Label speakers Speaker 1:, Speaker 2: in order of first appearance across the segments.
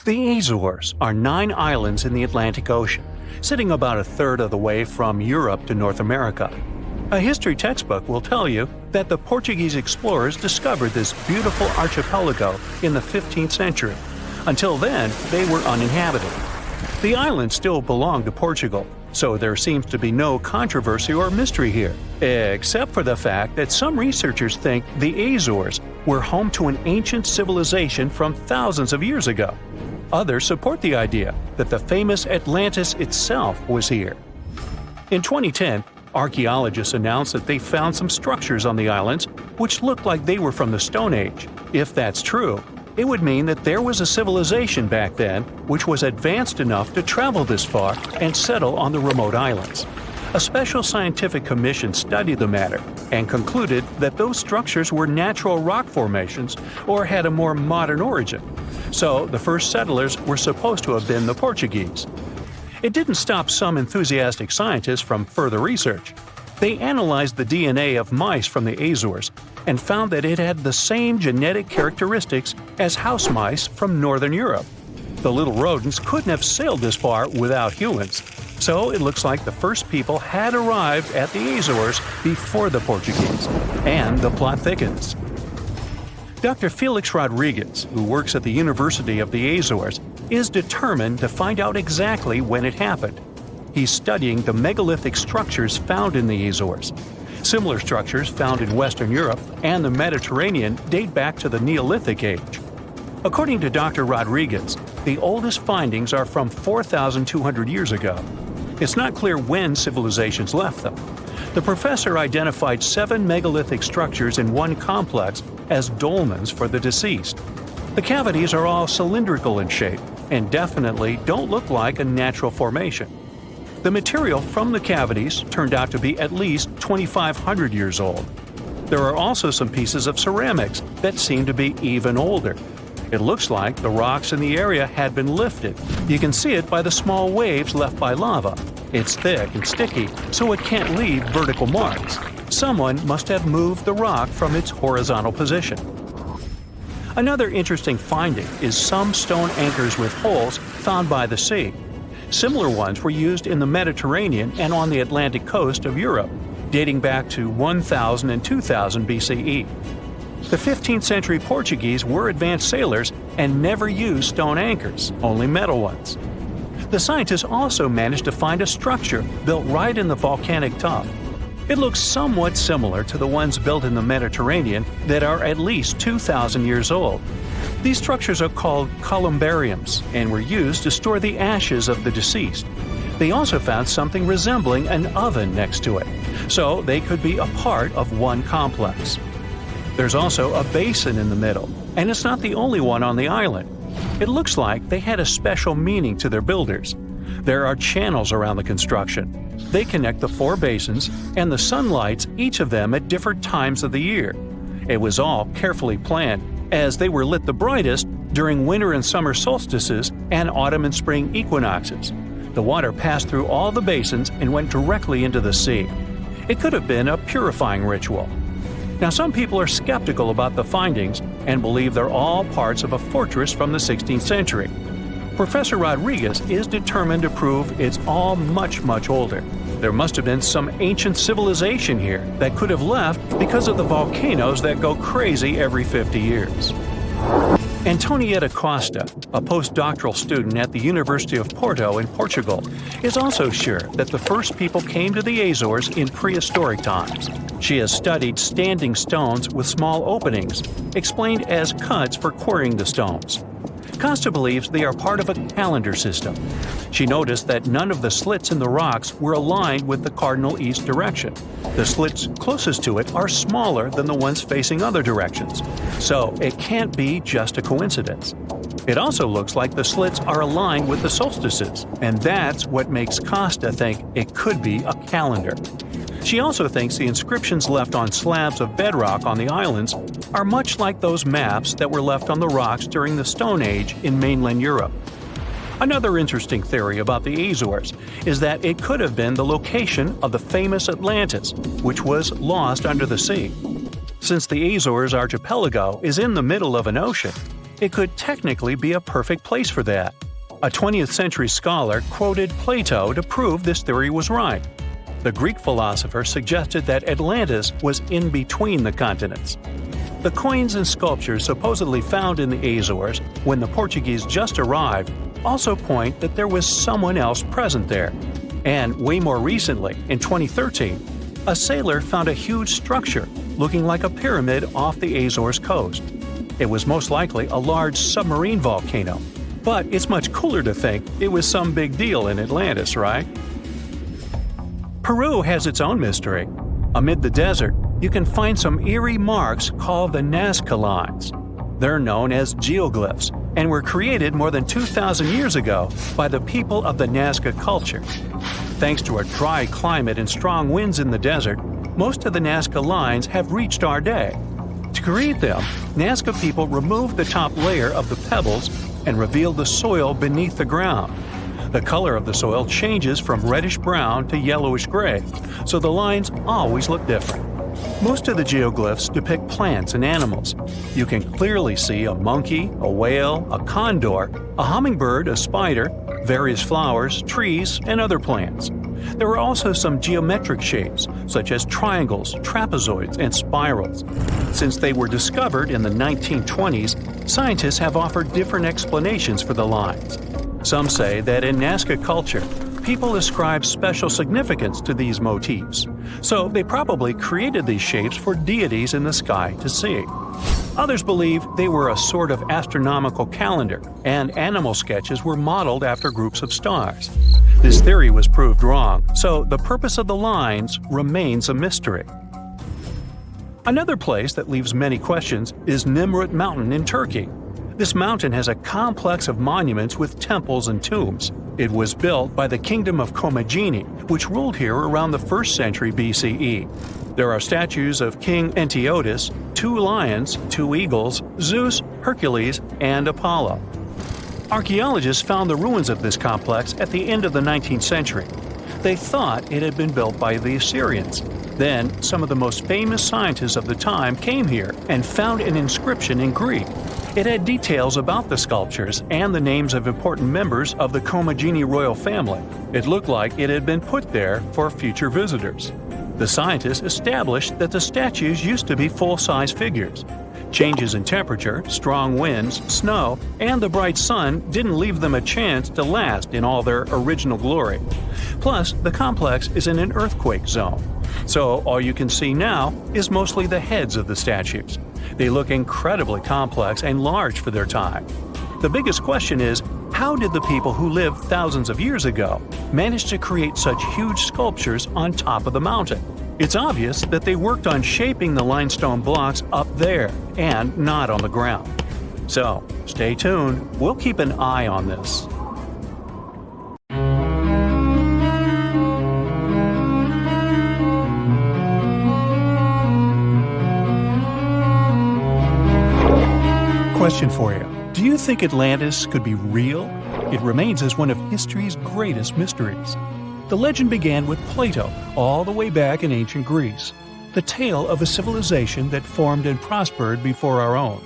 Speaker 1: The Azores are 9 islands in the Atlantic Ocean, sitting about a third of the way from Europe to North America. A history textbook will tell you that the Portuguese explorers discovered this beautiful archipelago in the 15th century. Until then, they were uninhabited. The islands still belong to Portugal, so there seems to be no controversy or mystery here, except for the fact that some researchers think the Azores were home to an ancient civilization from thousands of years ago. Others support the idea that the famous Atlantis itself was here. In 2010, archaeologists announced that they found some structures on the islands which looked like they were from the Stone Age. If that's true, it would mean that there was a civilization back then which was advanced enough to travel this far and settle on the remote islands. A special scientific commission studied the matter and concluded that those structures were natural rock formations or had a more modern origin. So the first settlers were supposed to have been the Portuguese. It didn't stop some enthusiastic scientists from further research. They analyzed the DNA of mice from the Azores and found that it had the same genetic characteristics as house mice from Northern Europe. The little rodents couldn't have sailed this far without humans, so it looks like the first people had arrived at the Azores before the Portuguese, and the plot thickens. Dr. Felix Rodriguez, who works at the University of the Azores, is determined to find out exactly when it happened. He's studying the megalithic structures found in the Azores. Similar structures found in Western Europe and the Mediterranean date back to the Neolithic age. According to Dr. Rodriguez, the oldest findings are from 4,200 years ago. It's not clear when civilizations left them. The professor identified 7 megalithic structures in one complex as dolmens for the deceased. The cavities are all cylindrical in shape and definitely don't look like a natural formation. The material from the cavities turned out to be at least 2,500 years old. There are also some pieces of ceramics that seem to be even older. It looks like the rocks in the area had been lifted. You can see it by the small waves left by lava. It's thick and sticky, so it can't leave vertical marks. Someone must have moved the rock from its horizontal position. Another interesting finding is some stone anchors with holes found by the sea. Similar ones were used in the Mediterranean and on the Atlantic coast of Europe, dating back to 1000 and 2000 BCE. The 15th century Portuguese were advanced sailors and never used stone anchors, only metal ones. The scientists also managed to find a structure built right in the volcanic tuff. It looks somewhat similar to the ones built in the Mediterranean that are at least 2,000 years old. These structures are called columbariums and were used to store the ashes of the deceased. They also found something resembling an oven next to it, so they could be a part of one complex. There's also a basin in the middle, and it's not the only one on the island. It looks like they had a special meaning to their builders. There are channels around the construction. They connect the 4 basins, and the sun lights each of them at different times of the year. It was all carefully planned, as they were lit the brightest during winter and summer solstices and autumn and spring equinoxes. The water passed through all the basins and went directly into the sea. It could have been a purifying ritual. Now, some people are skeptical about the findings and believe they're all parts of a fortress from the 16th century. Professor Rodriguez is determined to prove it's all much older. There must have been some ancient civilization here that could have left because of the volcanoes that go crazy every 50 years. Antonieta Costa, a postdoctoral student at the University of Porto in Portugal, is also sure that the first people came to the Azores in prehistoric times. She has studied standing stones with small openings, explained as cuts for quarrying the stones. Costa believes they are part of a calendar system. She noticed that none of the slits in the rocks were aligned with the cardinal east direction. The slits closest to it are smaller than the ones facing other directions, so it can't be just a coincidence. It also looks like the slits are aligned with the solstices, and that's what makes Costa think it could be a calendar. She also thinks the inscriptions left on slabs of bedrock on the islands are much like those maps that were left on the rocks during the Stone Age in mainland Europe. Another interesting theory about the Azores is that it could have been the location of the famous Atlantis, which was lost under the sea. Since the Azores archipelago is in the middle of an ocean, it could technically be a perfect place for that. A 20th century scholar quoted Plato to prove this theory was right. The Greek philosopher suggested that Atlantis was in between the continents. The coins and sculptures supposedly found in the Azores when the Portuguese just arrived also point that there was someone else present there. And way more recently, in 2013, a sailor found a huge structure looking like a pyramid off the Azores coast. It was most likely a large submarine volcano, but it's much cooler to think it was some big deal in Atlantis, right? Peru has its own mystery. Amid the desert, you can find some eerie marks called the Nazca lines. They're known as geoglyphs and were created more than 2,000 years ago by the people of the Nazca culture. Thanks to a dry climate and strong winds in the desert, most of the Nazca lines have reached our day. To create them, Nazca people removed the top layer of the pebbles and revealed the soil beneath the ground. The color of the soil changes from reddish-brown to yellowish-gray, so the lines always look different. Most of the geoglyphs depict plants and animals. You can clearly see a monkey, a whale, a condor, a hummingbird, a spider, various flowers, trees, and other plants. There are also some geometric shapes, such as triangles, trapezoids, and spirals. Since they were discovered in the 1920s, scientists have offered different explanations for the lines. Some say that in Nazca culture, people ascribe special significance to these motifs, so they probably created these shapes for deities in the sky to see. Others believe they were a sort of astronomical calendar, and animal sketches were modeled after groups of stars. This theory was proved wrong, so the purpose of the lines remains a mystery. Another place that leaves many questions is Nimrut Mountain in Turkey. This mountain has a complex of monuments with temples and tombs. It was built by the kingdom of Commagene, which ruled here around the 1st century BCE. There are statues of King Antiochus, 2 lions, 2 eagles, Zeus, Hercules, and Apollo. Archaeologists found the ruins of this complex at the end of the 19th century. They thought it had been built by the Assyrians. Then, some of the most famous scientists of the time came here and found an inscription in Greek. It had details about the sculptures and the names of important members of the Commagene royal family. It looked like it had been put there for future visitors. The scientists established that the statues used to be full-size figures. Changes in temperature, strong winds, snow, and the bright sun didn't leave them a chance to last in all their original glory. Plus, the complex is in an earthquake zone, so all you can see now is mostly the heads of the statues. They look incredibly complex and large for their time. The biggest question is, how did the people who lived thousands of years ago manage to create such huge sculptures on top of the mountain? It's obvious that they worked on shaping the limestone blocks up there and not on the ground. So, stay tuned. We'll keep an eye on this. Question for you. Do you think Atlantis could be real? It remains as one of history's greatest mysteries. The legend began with Plato all the way back in ancient Greece, the tale of a civilization that formed and prospered before our own.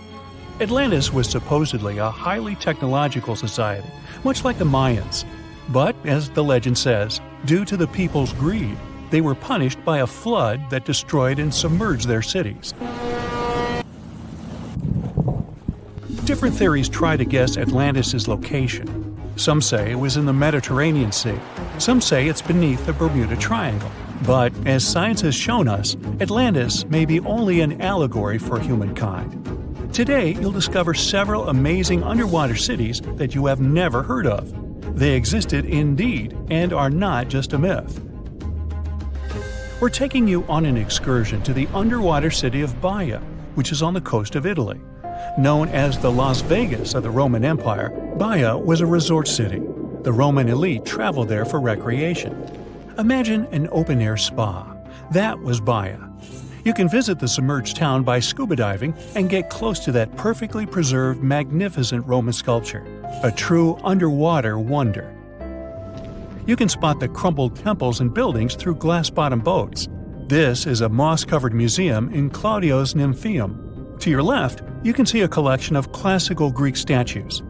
Speaker 1: Atlantis was supposedly a highly technological society, much like the Mayans. But, as the legend says, due to the people's greed, they were punished by a flood that destroyed and submerged their cities. Different theories try to guess Atlantis' location. Some say it was in the Mediterranean Sea. Some say it's beneath the Bermuda Triangle. But, as science has shown us, Atlantis may be only an allegory for humankind. Today, you'll discover several amazing underwater cities that you have never heard of. They existed indeed and are not just a myth. We're taking you on an excursion to the underwater city of Baia, which is on the coast of Italy. Known as the Las Vegas of the Roman Empire, Baia was a resort city. The Roman elite traveled there for recreation. Imagine an open-air spa. That was Baia. You can visit the submerged town by scuba diving and get close to that perfectly preserved, magnificent Roman sculpture, a true underwater wonder. You can spot the crumbled temples and buildings through glass-bottom boats. This is a moss-covered museum in Claudio's Nymphaeum. To your left, you can see a collection of classical Greek statues.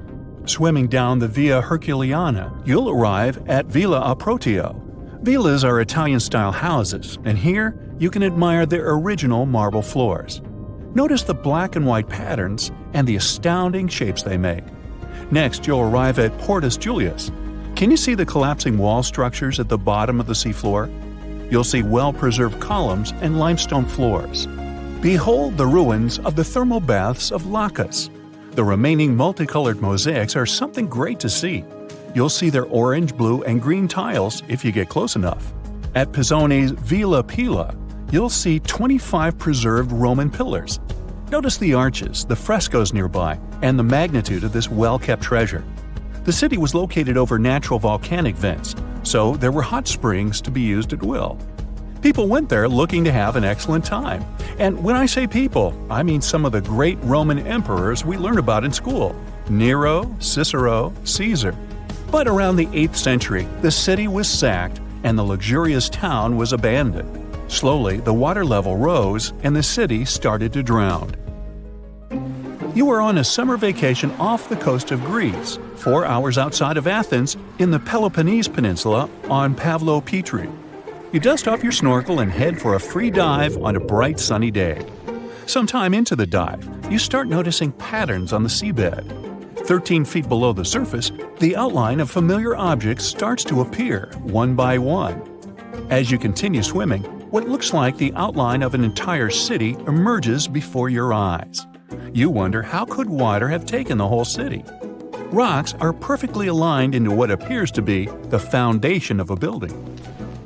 Speaker 1: Swimming down the Via Herculeana, you'll arrive at Villa Aprotio. Villas are Italian-style houses, and here you can admire their original marble floors. Notice the black and white patterns and the astounding shapes they make. Next, you'll arrive at Portus Julius. Can you see the collapsing wall structures at the bottom of the seafloor? You'll see well-preserved columns and limestone floors. Behold the ruins of the thermal baths of Lacus. The remaining multicolored mosaics are something great to see. You'll see their orange, blue, and green tiles if you get close enough. At Pisoni's Villa Pila, you'll see 25 preserved Roman pillars. Notice the arches, the frescoes nearby, and the magnitude of this well-kept treasure. The city was located over natural volcanic vents, so there were hot springs to be used at will. People went there looking to have an excellent time. And when I say people, I mean some of the great Roman emperors we learn about in school: Nero, Cicero, Caesar. But around the 8th century, the city was sacked and the luxurious town was abandoned. Slowly, the water level rose and the city started to drown. You are on a summer vacation off the coast of Greece, 4 hours outside of Athens, in the Peloponnese Peninsula on Pavlo Petri. You dust off your snorkel and head for a free dive on a bright sunny day. Sometime into the dive, you start noticing patterns on the seabed. 13 feet below the surface, the outline of familiar objects starts to appear, one by one. As you continue swimming, what looks like the outline of an entire city emerges before your eyes. You wonder, how could water have taken the whole city? Rocks are perfectly aligned into what appears to be the foundation of a building.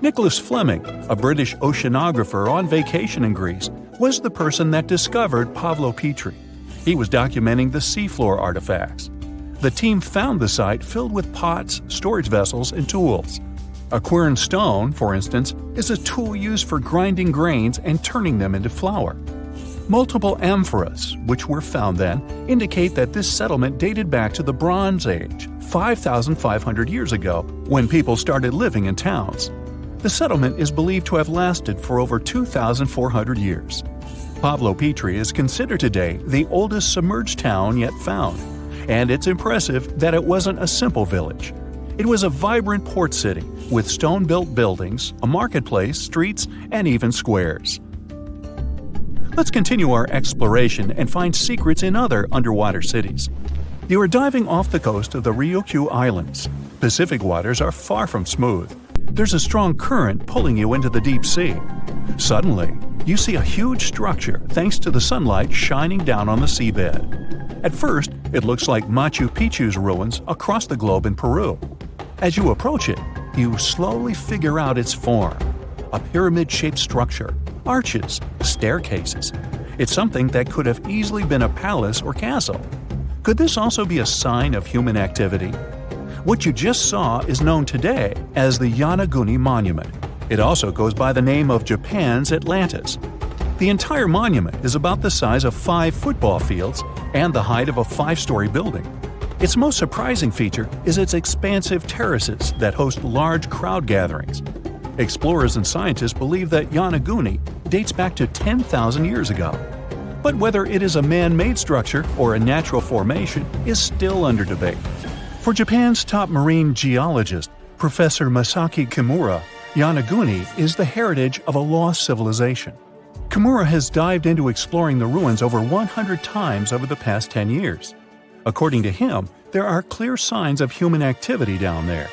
Speaker 1: Nicholas Fleming, a British oceanographer on vacation in Greece, was the person that discovered Pavlo Petri. He was documenting the seafloor artifacts. The team found the site filled with pots, storage vessels, and tools. A quern stone, for instance, is a tool used for grinding grains and turning them into flour. Multiple amphoras, which were found then, indicate that this settlement dated back to the Bronze Age, 5,500 years ago, when people started living in towns. The settlement is believed to have lasted for over 2,400 years. Pavlo Petri is considered today the oldest submerged town yet found, and it's impressive that it wasn't a simple village. It was a vibrant port city with stone-built buildings, a marketplace, streets, and even squares. Let's continue our exploration and find secrets in other underwater cities. You are diving off the coast of the Ryukyu Islands. Pacific waters are far from smooth. There's a strong current pulling you into the deep sea. Suddenly, you see a huge structure thanks to the sunlight shining down on the seabed. At first, it looks like Machu Picchu's ruins across the globe in Peru. As you approach it, you slowly figure out its form. A pyramid-shaped structure, arches, staircases. It's something that could have easily been a palace or castle. Could this also be a sign of human activity? What you just saw is known today as the Yonaguni Monument. It also goes by the name of Japan's Atlantis. The entire monument is about the size of 5 football fields and the height of a 5-story building. Its most surprising feature is its expansive terraces that host large crowd gatherings. Explorers and scientists believe that Yonaguni dates back to 10,000 years ago. But whether it is a man-made structure or a natural formation is still under debate. For Japan's top marine geologist, Professor Masaki Kimura, Yonaguni is the heritage of a lost civilization. Kimura has dived into exploring the ruins over 100 times over the past 10 years. According to him, there are clear signs of human activity down there.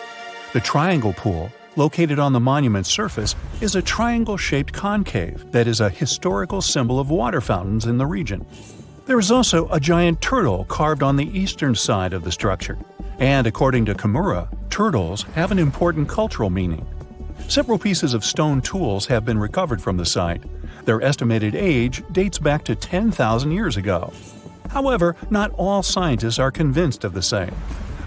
Speaker 1: The triangle pool, located on the monument's surface, is a triangle-shaped concave that is a historical symbol of water fountains in the region. There is also a giant turtle carved on the eastern side of the structure. And according to Kimura, turtles have an important cultural meaning. Several pieces of stone tools have been recovered from the site. Their estimated age dates back to 10,000 years ago. However, not all scientists are convinced of the same.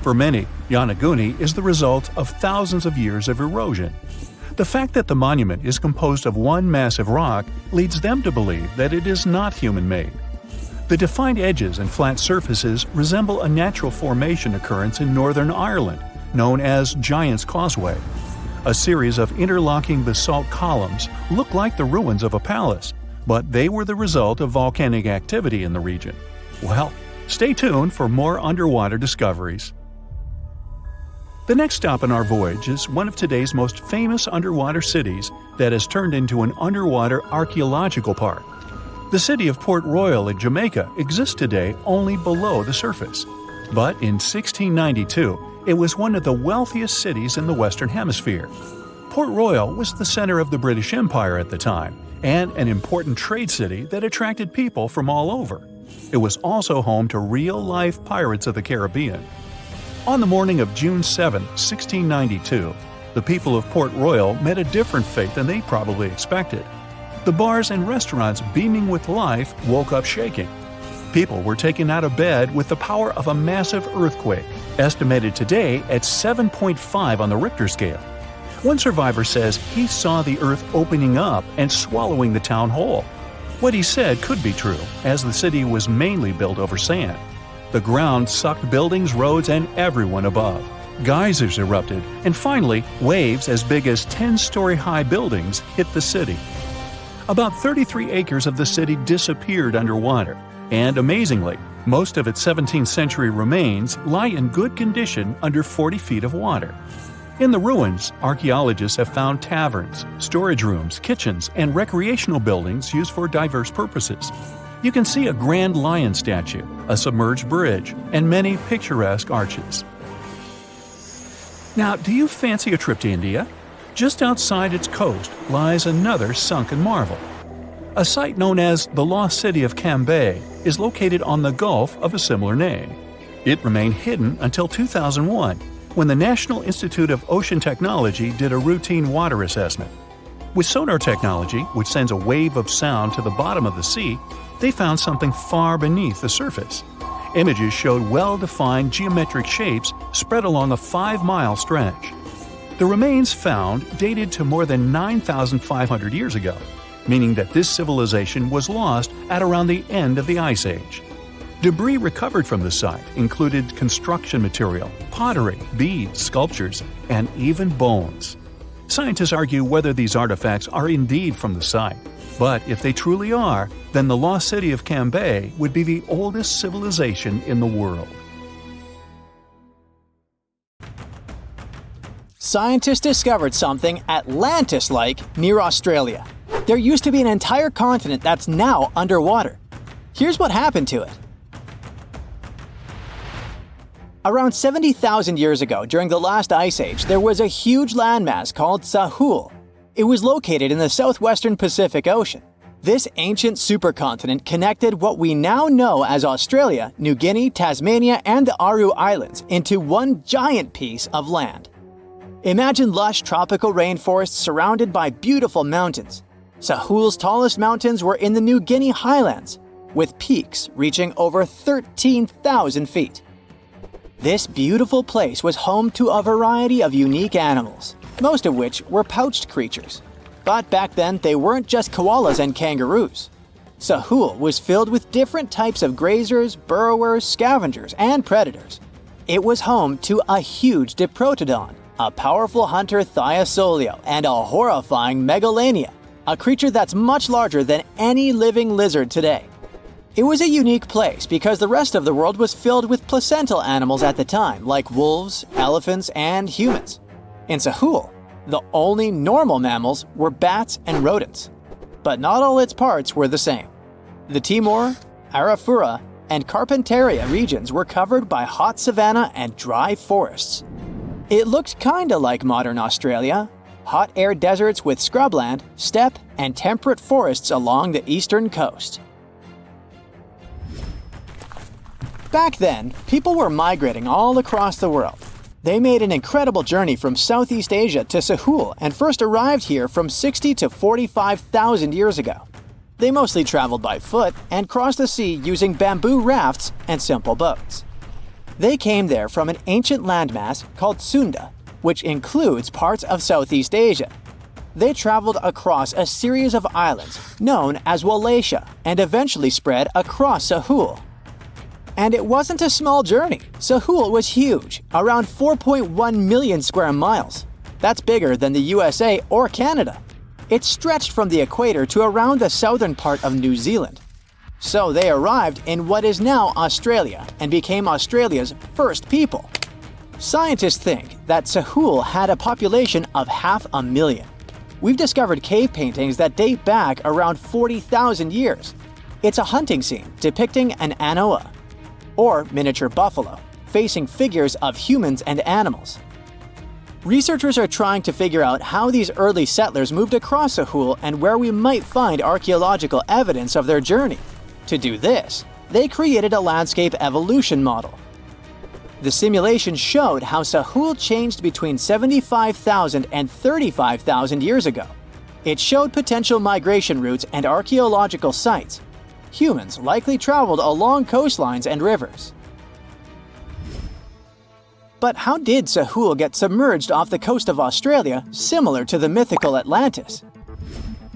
Speaker 1: For many, Yonaguni is the result of thousands of years of erosion. The fact that the monument is composed of one massive rock leads them to believe that it is not human-made. The defined edges and flat surfaces resemble a natural formation occurrence in Northern Ireland, known as Giant's Causeway. A series of interlocking basalt columns look like the ruins of a palace, but they were the result of volcanic activity in the region. Well, stay tuned for more underwater discoveries. The next stop on our voyage is one of today's most famous underwater cities that has turned into an underwater archaeological park. The city of Port Royal in Jamaica exists today only below the surface. But in 1692, it was one of the wealthiest cities in the Western Hemisphere. Port Royal was the center of the British Empire at the time, and an important trade city that attracted people from all over. It was also home to real-life pirates of the Caribbean. On the morning of June 7, 1692, the people of Port Royal met a different fate than they probably expected. The bars and restaurants beaming with life woke up shaking. People were taken out of bed with the power of a massive earthquake, estimated today at 7.5 on the Richter scale. One survivor says he saw the earth opening up and swallowing the town whole. What he said could be true, as the city was mainly built over sand. The ground sucked buildings, roads, and everyone above. Geysers erupted, and finally, waves as big as 10-story-high buildings hit the city. About 33 acres of the city disappeared underwater, and amazingly, most of its 17th century remains lie in good condition under 40 feet of water. In the ruins, archaeologists have found taverns, storage rooms, kitchens, and recreational buildings used for diverse purposes. You can see a grand lion statue, a submerged bridge, and many picturesque arches. Now, do you fancy a trip to India? Just outside its coast lies another sunken marvel. A site known as the Lost City of Cambay is located on the Gulf of a similar name. It remained hidden until 2001, when the National Institute of Ocean Technology did a routine water assessment. With sonar technology, which sends a wave of sound to the bottom of the sea, they found something far beneath the surface. Images showed well-defined geometric shapes spread along a 5-mile stretch. The remains found dated to more than 9,500 years ago, meaning that this civilization was lost at around the end of the Ice Age. Debris recovered from the site included construction material, pottery, beads, sculptures, and even bones. Scientists argue whether these artifacts are indeed from the site, but if they truly are, then the lost city of Cambay would be the oldest civilization in the world.
Speaker 2: Scientists discovered something Atlantis-like near Australia. There used to be an entire continent that's now underwater. Here's what happened to it. Around 70,000 years ago, during the last ice age, there was a huge landmass called Sahul. It was located in the southwestern Pacific Ocean. This ancient supercontinent connected what we now know as Australia, New Guinea, Tasmania, and the Aru Islands into one giant piece of land. Imagine lush tropical rainforests surrounded by beautiful mountains. Sahul's tallest mountains were in the New Guinea highlands, with peaks reaching over 13,000 feet. This beautiful place was home to a variety of unique animals, most of which were pouched creatures. But back then, they weren't just koalas and kangaroos. Sahul was filled with different types of grazers, burrowers, scavengers, and predators. It was home to a huge diprotodon, a powerful hunter Thiosolio, and a horrifying Megalania, a creature that's much larger than any living lizard today. It was a unique place because the rest of the world was filled with placental animals at the time, like wolves, elephants, and humans. In Sahul, the only normal mammals were bats and rodents. But not all its parts were the same. The Timor, Arafura, and Carpentaria regions were covered by hot savanna and dry forests. It looked kinda like modern Australia, hot air deserts with scrubland, steppe, and temperate forests along the eastern coast. Back then, people were migrating all across the world. They made an incredible journey from Southeast Asia to Sahul and first arrived here from 60 to 45,000 years ago. They mostly traveled by foot and crossed the sea using bamboo rafts and simple boats. They came there from an ancient landmass called Sunda, which includes parts of Southeast Asia. They traveled across a series of islands known as Wallachia and eventually spread across Sahul. And it wasn't a small journey. Sahul was huge, around 4.1 million square miles. That's bigger than the USA or Canada. It stretched from the equator to around the southern part of New Zealand. So they arrived in what is now Australia and became Australia's first people. Scientists think that Sahul had a population of 500,000. We've discovered cave paintings that date back around 40,000 years. It's a hunting scene depicting an anoa, or miniature buffalo, facing figures of humans and animals. Researchers are trying to figure out how these early settlers moved across Sahul and where we might find archaeological evidence of their journey. To do this, they created a landscape evolution model. The simulation showed how Sahul changed between 75,000 and 35,000 years ago. It showed potential migration routes and archaeological sites. Humans likely traveled along coastlines and rivers. But how did Sahul get submerged off the coast of Australia, similar to the mythical Atlantis?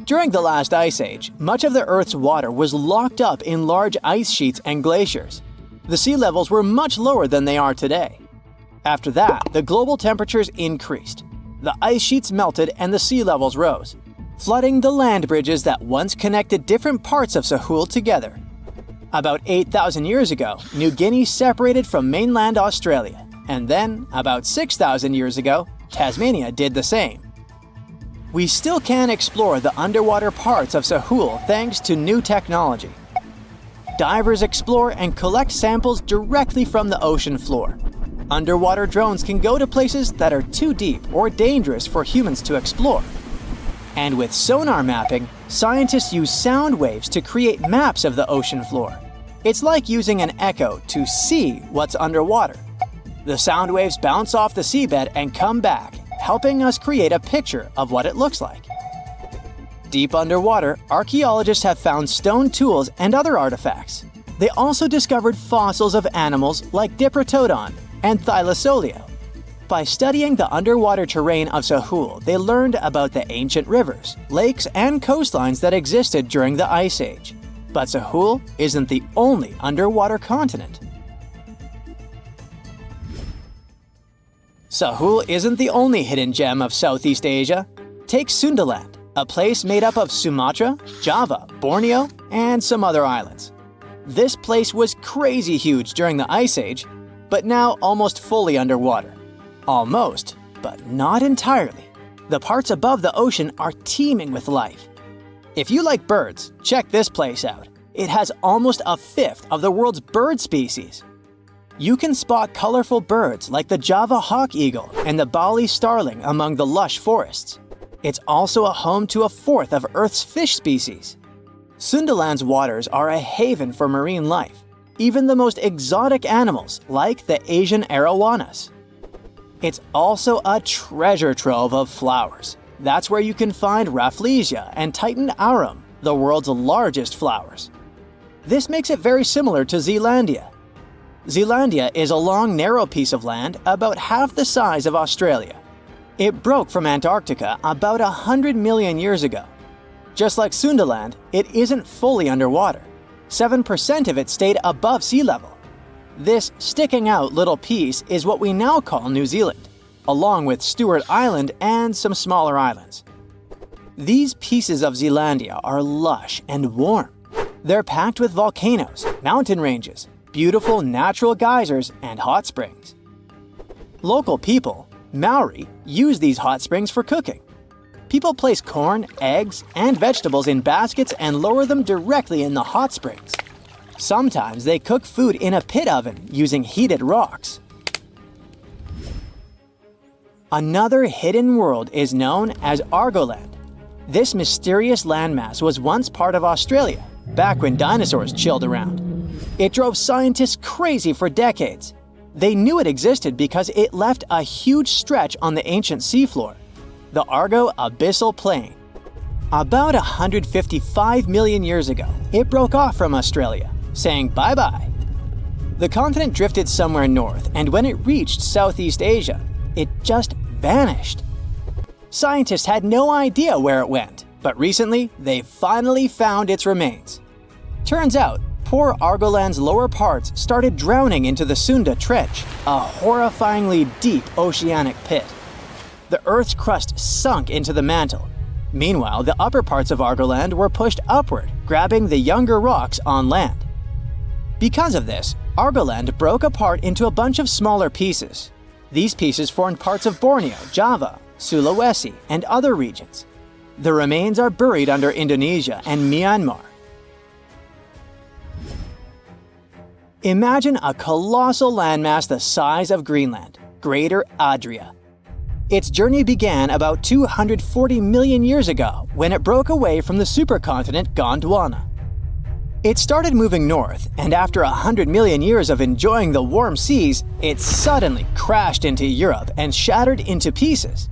Speaker 2: During the last ice age, much of the Earth's water was locked up in large ice sheets and glaciers. The sea levels were much lower than they are today. After that, the global temperatures increased. The ice sheets melted and the sea levels rose, flooding the land bridges that once connected different parts of Sahul together. About 8,000 years ago, New Guinea separated from mainland Australia, and then, about 6,000 years ago, Tasmania did the same. We still can explore the underwater parts of Sahul thanks to new technology. Divers explore and collect samples directly from the ocean floor. Underwater drones can go to places that are too deep or dangerous for humans to explore. And with sonar mapping, scientists use sound waves to create maps of the ocean floor. It's like using an echo to see what's underwater. The sound waves bounce off the seabed and come back, helping us create a picture of what it looks like. Deep underwater, archaeologists have found stone tools and other artifacts. They also discovered fossils of animals like Diprotodon and Thylacoleo. By studying the underwater terrain of Sahul, they learned about the ancient rivers, lakes, and coastlines that existed during the Ice Age. But Sahul isn't the only underwater continent. Sahul isn't the only hidden gem of Southeast Asia. Take Sundaland, a place made up of Sumatra, Java, Borneo, and some other islands. This place was crazy huge during the Ice Age, but now almost fully underwater. Almost, but not entirely. The parts above the ocean are teeming with life. If you like birds, check this place out. It has almost a fifth of the world's bird species. You can spot colorful birds like the Java hawk eagle and the Bali starling among the lush forests. It's also a home to a fourth of Earth's fish species. Sundaland's waters are a haven for marine life, even the most exotic animals like the Asian arowanas. It's also a treasure trove of flowers. That's where you can find Rafflesia and Titan arum, the world's largest flowers. This makes it very similar to Zealandia. Zealandia is a long, narrow piece of land about half the size of Australia. It broke from Antarctica about 100 million years ago. Just like Sundaland, it isn't fully underwater. 7% of it stayed above sea level. This sticking out little piece is what we now call New Zealand, along with Stewart Island and some smaller islands. These pieces of Zealandia are lush and warm. They're packed with volcanoes, mountain ranges, beautiful natural geysers, and hot springs. Local people, Maori, use these hot springs for cooking. People place corn, eggs, and vegetables in baskets and lower them directly in the hot springs. Sometimes they cook food in a pit oven using heated rocks. Another hidden world is known as Argoland. This mysterious landmass was once part of Australia, back when dinosaurs chilled around. It drove scientists crazy for decades. They knew it existed because it left a huge stretch on the ancient seafloor, the Argo Abyssal Plain. About 155 million years ago, it broke off from Australia, saying bye-bye. The continent drifted somewhere north, and when it reached Southeast Asia, it just vanished. Scientists had no idea where it went, but recently, they finally found its remains. Turns out, poor Argoland's lower parts started drowning into the Sunda Trench, a horrifyingly deep oceanic pit. The Earth's crust sunk into the mantle. Meanwhile, the upper parts of Argoland were pushed upward, grabbing the younger rocks on land. Because of this, Argoland broke apart into a bunch of smaller pieces. These pieces formed parts of Borneo, Java, Sulawesi, and other regions. The remains are buried under Indonesia and Myanmar. Imagine a colossal landmass the size of Greenland, Greater Adria. Its journey began about 240 million years ago when it broke away from the supercontinent Gondwana. It started moving north, and after 100 million years of enjoying the warm seas, it suddenly crashed into Europe and shattered into pieces.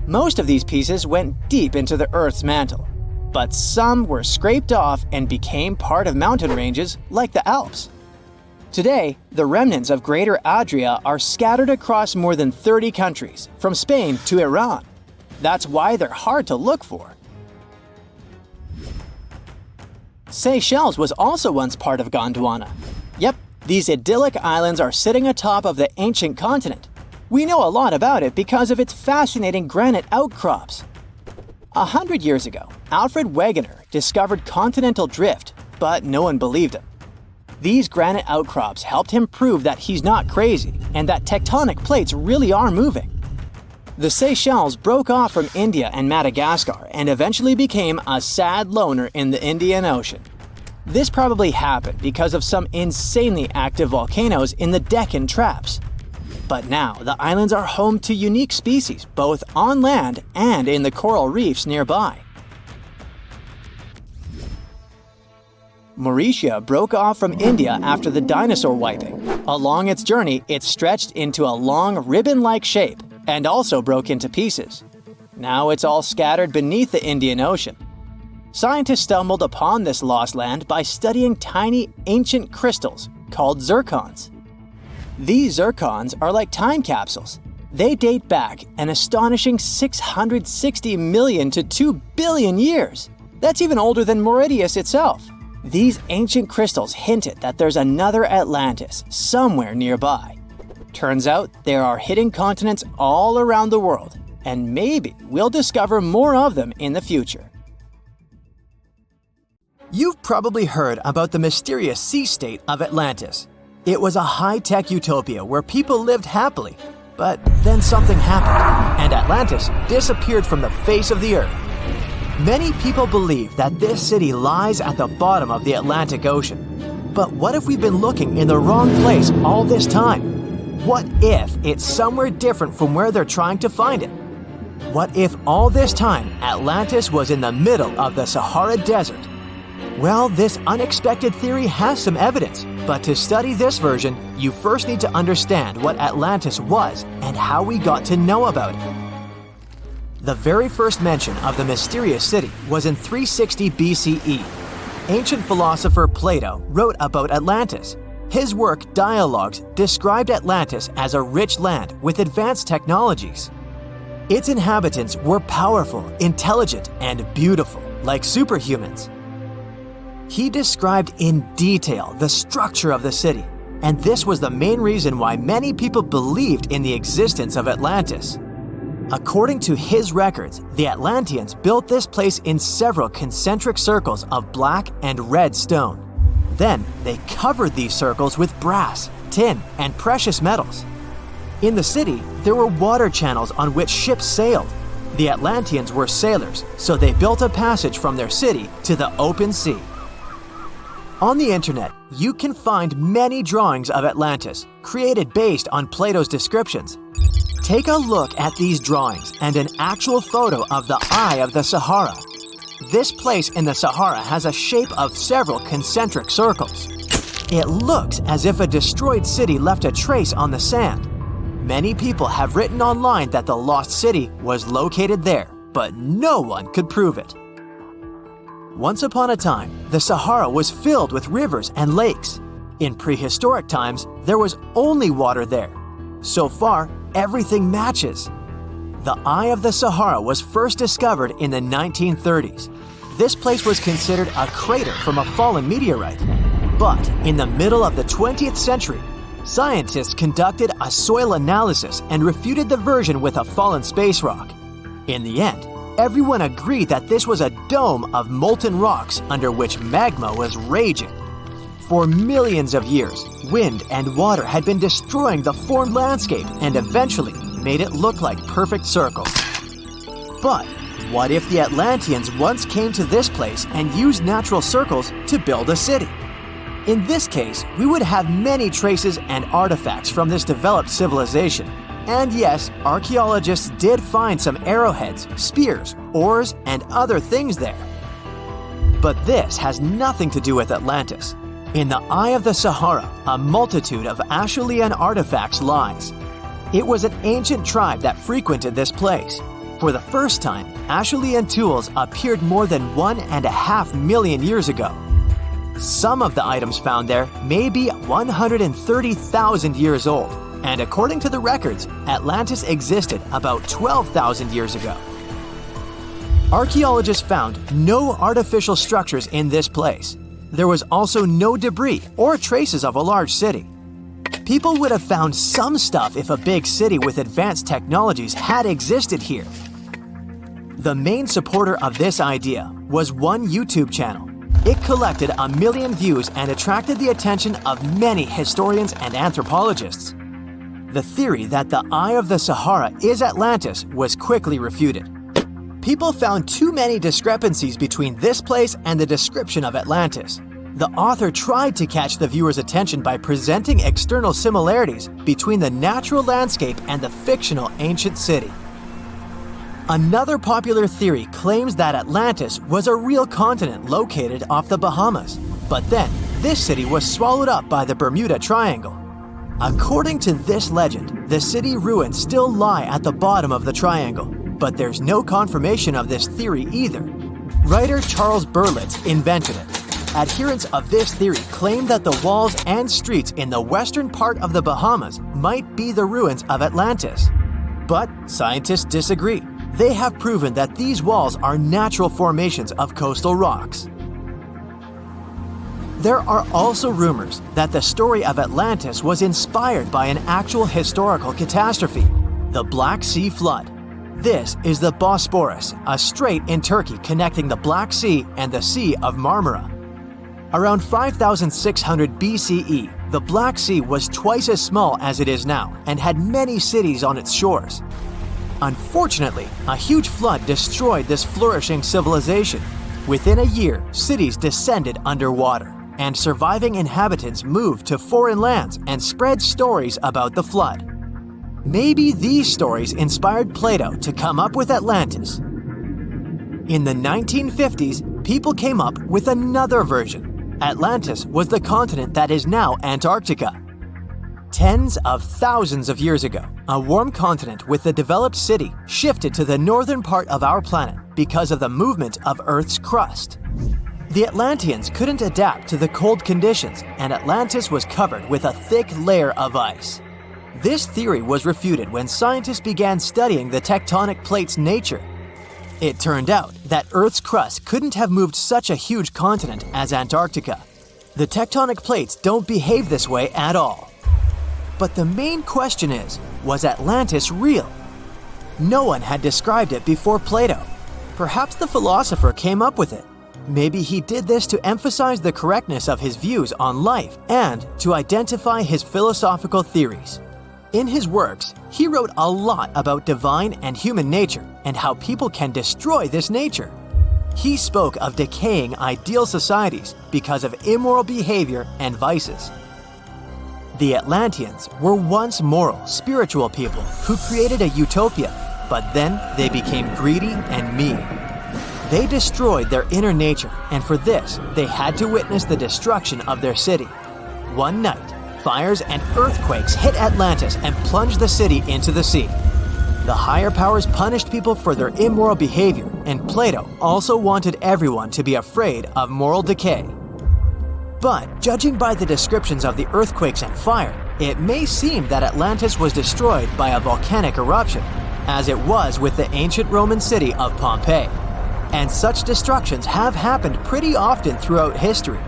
Speaker 2: Most of these pieces went deep into the Earth's mantle, but some were scraped off and became part of mountain ranges like the Alps. Today, the remnants of Greater Adria are scattered across more than 30 countries, from Spain to Iran. That's why they're hard to look for. Seychelles was also once part of Gondwana. Yep, these idyllic islands are sitting atop of the ancient continent. We know a lot about it because of its fascinating granite outcrops. 100 years ago, Alfred Wegener discovered continental drift, but no one believed him. These granite outcrops helped him prove that he's not crazy and that tectonic plates really are moving. The Seychelles broke off from India and Madagascar and eventually became a sad loner in the Indian Ocean. This probably happened because of some insanely active volcanoes in the Deccan Traps. But now the islands are home to unique species both on land and in the coral reefs nearby. Mauritius broke off from India after the dinosaur wiping. Along its journey, it stretched into a long ribbon-like shape and also broke into pieces. Now it's all scattered beneath the Indian Ocean. Scientists stumbled upon this lost land by studying tiny ancient crystals called zircons. These zircons are like time capsules. They date back an astonishing 660 million to 2 billion years. That's even older than Mauritius itself. These ancient crystals hinted that there's another Atlantis somewhere nearby. Turns out there are hidden continents all around the world, and maybe we'll discover more of them in the future. You've probably heard about the mysterious sea state of Atlantis. It was a high-tech utopia where people lived happily, but then something happened, and Atlantis disappeared from the face of the earth. Many people believe that this city lies at the bottom of the Atlantic Ocean. But what if we've been looking in the wrong place all this time? What if it's somewhere different from where they're trying to find it? What if all this time Atlantis was in the middle of the Sahara Desert? Well, this unexpected theory has some evidence, but to study this version, you first need to understand what Atlantis was and how we got to know about it. The very first mention of the mysterious city was in 360 BCE. Ancient philosopher Plato wrote about Atlantis. His work, Dialogues, described Atlantis as a rich land with advanced technologies. Its inhabitants were powerful, intelligent, and beautiful, like superhumans. He described in detail the structure of the city, and this was the main reason why many people believed in the existence of Atlantis. According to his records, the Atlanteans built this place in several concentric circles of black and red stone. Then they covered these circles with brass, tin, and precious metals. In the city, there were water channels on which ships sailed. The Atlanteans were sailors, so they built a passage from their city to the open sea. On the internet, you can find many drawings of Atlantis, created based on Plato's descriptions. Take a look at these drawings and an actual photo of the Eye of the Sahara. This place in the Sahara has a shape of several concentric circles. It looks as if a destroyed city left a trace on the sand. Many people have written online that the lost city was located there, but no one could prove it. Once upon a time, the Sahara was filled with rivers and lakes. In prehistoric times, there was only water there. So far, everything matches. The Eye of the Sahara was first discovered in the 1930s. This place was considered a crater from a fallen meteorite. But in the middle of the 20th century, scientists conducted a soil analysis and refuted the version with a fallen space rock. In the end, everyone agreed that this was a dome of molten rocks under which magma was raging. For millions of years, wind and water had been destroying the formed landscape and eventually made it look like perfect circles. But what if the Atlanteans once came to this place and used natural circles to build a city? In this case, we would have many traces and artifacts from this developed civilization. And yes, archaeologists did find some arrowheads, spears, oars, and other things there. But this has nothing to do with Atlantis. In the eye of the Sahara, a multitude of Acheulean artifacts lies. It was an ancient tribe that frequented this place. For the first time, Acheulean tools appeared more than 1.5 million years ago. Some of the items found there may be 130,000 years old, and according to the records, Atlantis existed about 12,000 years ago. Archaeologists found no artificial structures in this place. There was also no debris or traces of a large city. People would have found some stuff if a big city with advanced technologies had existed here. The main supporter of this idea was one YouTube channel. It collected 1 million views and attracted the attention of many historians and anthropologists. The theory that the Eye of the Sahara is Atlantis was quickly refuted. People found too many discrepancies between this place and the description of Atlantis. The author tried to catch the viewer's attention by presenting external similarities between the natural landscape and the fictional ancient city. Another popular theory claims that Atlantis was a real continent located off the Bahamas, but then this city was swallowed up by the Bermuda Triangle. According to this legend, the city ruins still lie at the bottom of the triangle, but there's no confirmation of this theory either. Writer Charles Berlitz invented it. Adherents of this theory claim that the walls and streets in the western part of the Bahamas might be the ruins of Atlantis. But scientists disagree. They have proven that these walls are natural formations of coastal rocks. There are also rumors that the story of Atlantis was inspired by an actual historical catastrophe, the Black Sea Flood. This is the Bosporus, a strait in Turkey connecting the Black Sea and the Sea of Marmara. Around 5600 BCE, the Black Sea was twice as small as it is now and had many cities on its shores. Unfortunately, a huge flood destroyed this flourishing civilization. Within a year, cities descended underwater, and surviving inhabitants moved to foreign lands and spread stories about the flood. Maybe these stories inspired Plato to come up with Atlantis. In the 1950s, people came up with another version. Atlantis was the continent that is now Antarctica. Tens of thousands of years ago, a warm continent with a developed city shifted to the northern part of our planet because of the movement of Earth's crust. The Atlanteans couldn't adapt to the cold conditions, and Atlantis was covered with a thick layer of ice. This theory was refuted when scientists began studying the tectonic plate's nature. It turned out that Earth's crust couldn't have moved such a huge continent as Antarctica. The tectonic plates don't behave this way at all. But the main question is, was Atlantis real? No one had described it before Plato. Perhaps the philosopher came up with it. Maybe he did this to emphasize the correctness of his views on life and to identify his philosophical theories. In his works, he wrote a lot about divine and human nature and how people can destroy this nature. He spoke of decaying ideal societies because of immoral behavior and vices. The Atlanteans were once moral, spiritual people who created a utopia, but then they became greedy and mean. They destroyed their inner nature, and for this, they had to witness the destruction of their city. One night, fires and earthquakes hit Atlantis and plunged the city into the sea. The higher powers punished people for their immoral behavior, and Plato also wanted everyone to be afraid of moral decay. But judging by the descriptions of the earthquakes and fire, it may seem that Atlantis was destroyed by a volcanic eruption, as it was with the ancient Roman city of Pompeii. And such destructions have happened pretty often throughout history.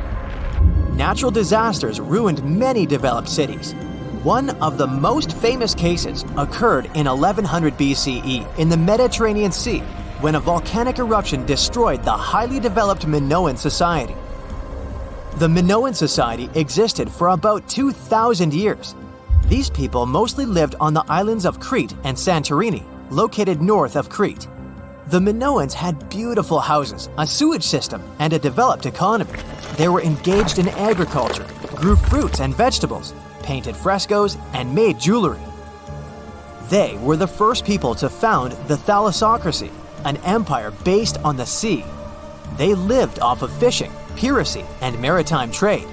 Speaker 2: Natural disasters ruined many developed cities. One of the most famous cases occurred in 1100 BCE in the Mediterranean Sea, when a volcanic eruption destroyed the highly developed Minoan society. The Minoan society existed for about 2,000 years. These people mostly lived on the islands of Crete and Santorini, located north of Crete. The Minoans had beautiful houses, a sewage system, and a developed economy. They were engaged in agriculture, grew fruits and vegetables, painted frescoes, and made jewelry. They were the first people to found the thalassocracy, an empire based on the sea. They lived off of fishing, piracy, and maritime trade.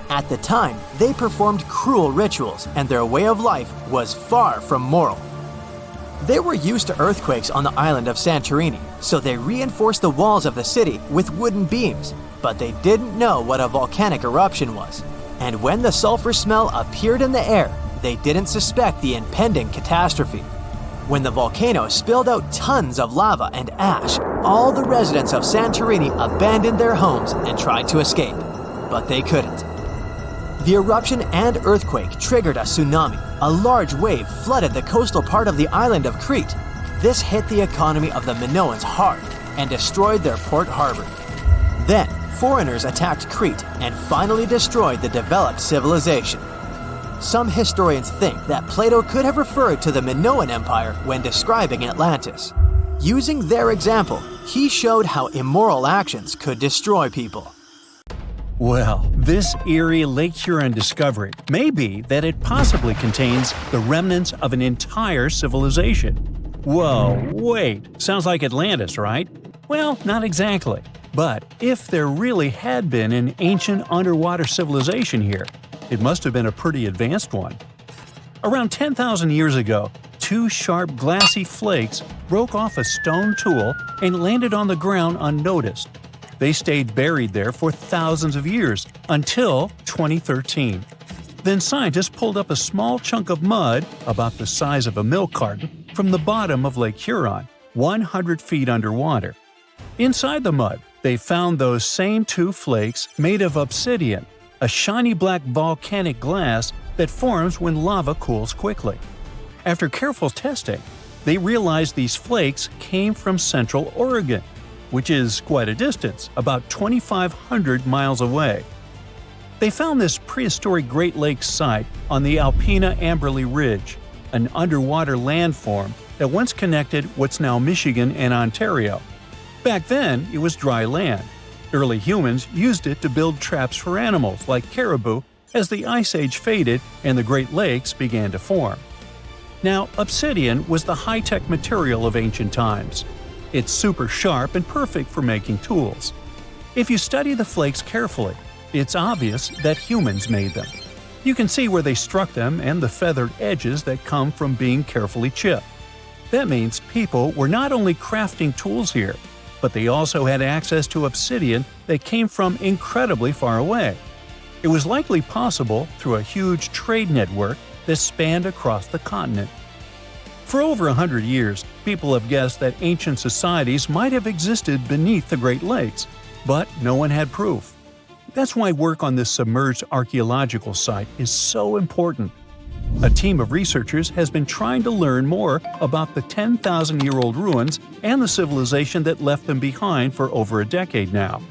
Speaker 2: At the time, they performed cruel rituals, and their way of life was far from moral. They were used to earthquakes on the island of Santorini, so they reinforced the walls of the city with wooden beams, but they didn't know what a volcanic eruption was. And when the sulfur smell appeared in the air, they didn't suspect the impending catastrophe. When the volcano spilled out tons of lava and ash, all the residents of Santorini abandoned their homes and tried to escape, but they couldn't. The eruption and earthquake triggered a tsunami. A large wave flooded the coastal part of the island of Crete. This hit the economy of the Minoans hard and destroyed their port harbor. Then, foreigners attacked Crete and finally destroyed the developed civilization. Some historians think that Plato could have referred to the Minoan Empire when describing Atlantis. Using their example, he showed how immoral actions could destroy people.
Speaker 1: Well, this eerie Lake Huron discovery may be that it possibly contains the remnants of an entire civilization. Whoa, wait, sounds like Atlantis, right? Well, not exactly. But if there really had been an ancient underwater civilization here, it must have been a pretty advanced one. Around 10,000 years ago, two sharp glassy flakes broke off a stone tool and landed on the ground unnoticed. They stayed buried there for thousands of years, until 2013. Then scientists pulled up a small chunk of mud, about the size of a milk carton, from the bottom of Lake Huron, 100 feet underwater. Inside the mud, they found those same two flakes made of obsidian, a shiny black volcanic glass that forms when lava cools quickly. After careful testing, they realized these flakes came from Central Oregon, which is quite a distance, about 2,500 miles away. They found this prehistoric Great Lakes site on the Alpena Amberley Ridge, an underwater landform that once connected what's now Michigan and Ontario. Back then, it was dry land. Early humans used it to build traps for animals like caribou as the Ice Age faded and the Great Lakes began to form. Now, obsidian was the high-tech material of ancient times. It's super sharp and perfect for making tools. If you study the flakes carefully, it's obvious that humans made them. You can see where they struck them and the feathered edges that come from being carefully chipped. That means people were not only crafting tools here, but they also had access to obsidian that came from incredibly far away. It was likely possible through a huge trade network that spanned across the continent. For over 100 years, people have guessed that ancient societies might have existed beneath the Great Lakes, but no one had proof. That's why work on this submerged archaeological site is so important. A team of researchers has been trying to learn more about the 10,000-year-old ruins and the civilization that left them behind for over a decade now.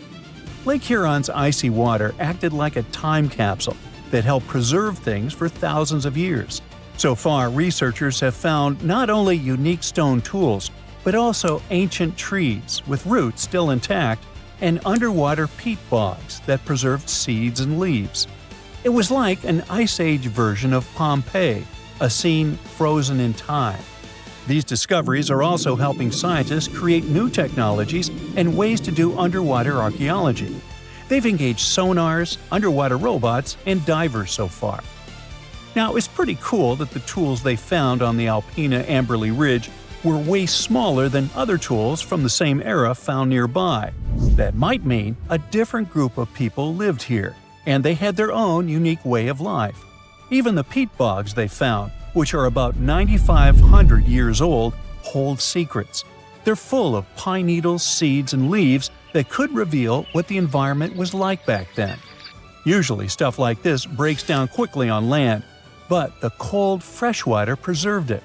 Speaker 1: Lake Huron's icy water acted like a time capsule that helped preserve things for thousands of years. So far, researchers have found not only unique stone tools, but also ancient trees with roots still intact and underwater peat bogs that preserved seeds and leaves. It was like an Ice Age version of Pompeii, a scene frozen in time. These discoveries are also helping scientists create new technologies and ways to do underwater archaeology. They've engaged sonars, underwater robots, and divers so far. Now, it's pretty cool that the tools they found on the Alpena Amberley Ridge were way smaller than other tools from the same era found nearby. That might mean a different group of people lived here, and they had their own unique way of life. Even the peat bogs they found, which are about 9,500 years old, hold secrets. They're full of pine needles, seeds, and leaves that could reveal what the environment was like back then. Usually stuff like this breaks down quickly on land, but the cold freshwater preserved it.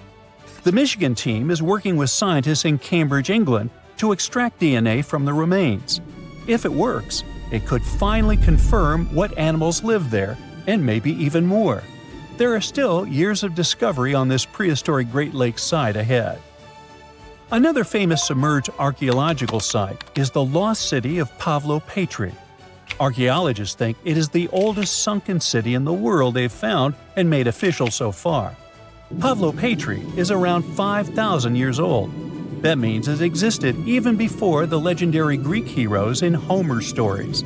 Speaker 1: The Michigan team is working with scientists in Cambridge, England, to extract DNA from the remains. If it works, it could finally confirm what animals lived there, and maybe even more. There are still years of discovery on this prehistoric Great Lakes site ahead. Another famous submerged archaeological site is the lost city of Pavlo-Petri. Archaeologists think it is the oldest sunken city in the world they've found and made official so far. Pavlo-Petri is around 5,000 years old. That means it existed even before the legendary Greek heroes in Homer's stories.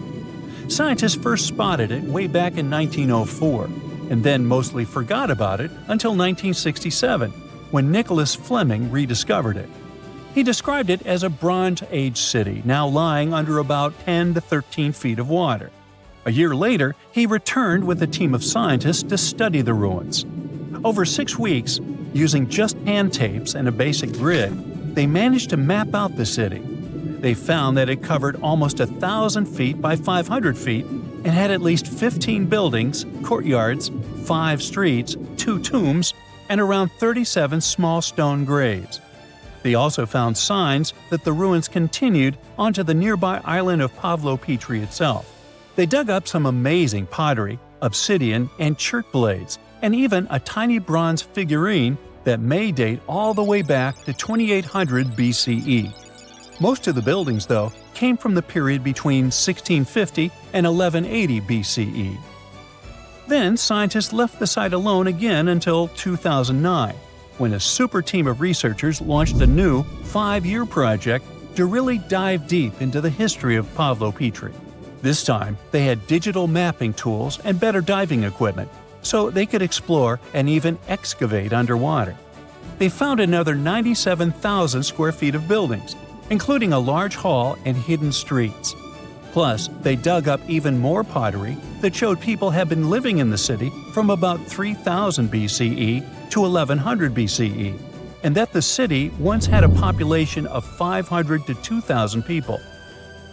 Speaker 1: Scientists first spotted it way back in 1904, and then mostly forgot about it until 1967, when Nicholas Fleming rediscovered it. He described it as a Bronze Age city now lying under about 10 to 13 feet of water. A year later, he returned with a team of scientists to study the ruins. Over 6 weeks, using just hand tapes and a basic grid, they managed to map out the city. They found that it covered almost 1,000 feet by 500 feet and had at least 15 buildings, courtyards, 5 streets, 2 tombs, and around 37 small stone graves. They also found signs that the ruins continued onto the nearby island of Pavlo-Petri itself. They dug up some amazing pottery, obsidian, and chert blades, and even a tiny bronze figurine that may date all the way back to 2800 BCE. Most of the buildings, though, came from the period between 1650 and 1180 BCE. Then scientists left the site alone again until 2009, when a super team of researchers launched a new 5-year project to really dive deep into the history of Pavlo-Petri. This time, they had digital mapping tools and better diving equipment, so they could explore and even excavate underwater. They found another 97,000 square feet of buildings, including a large hall and hidden streets. Plus, they dug up even more pottery that showed people had been living in the city from about 3000 BCE to 1100 BCE, and that the city once had a population of 500 to 2,000 people.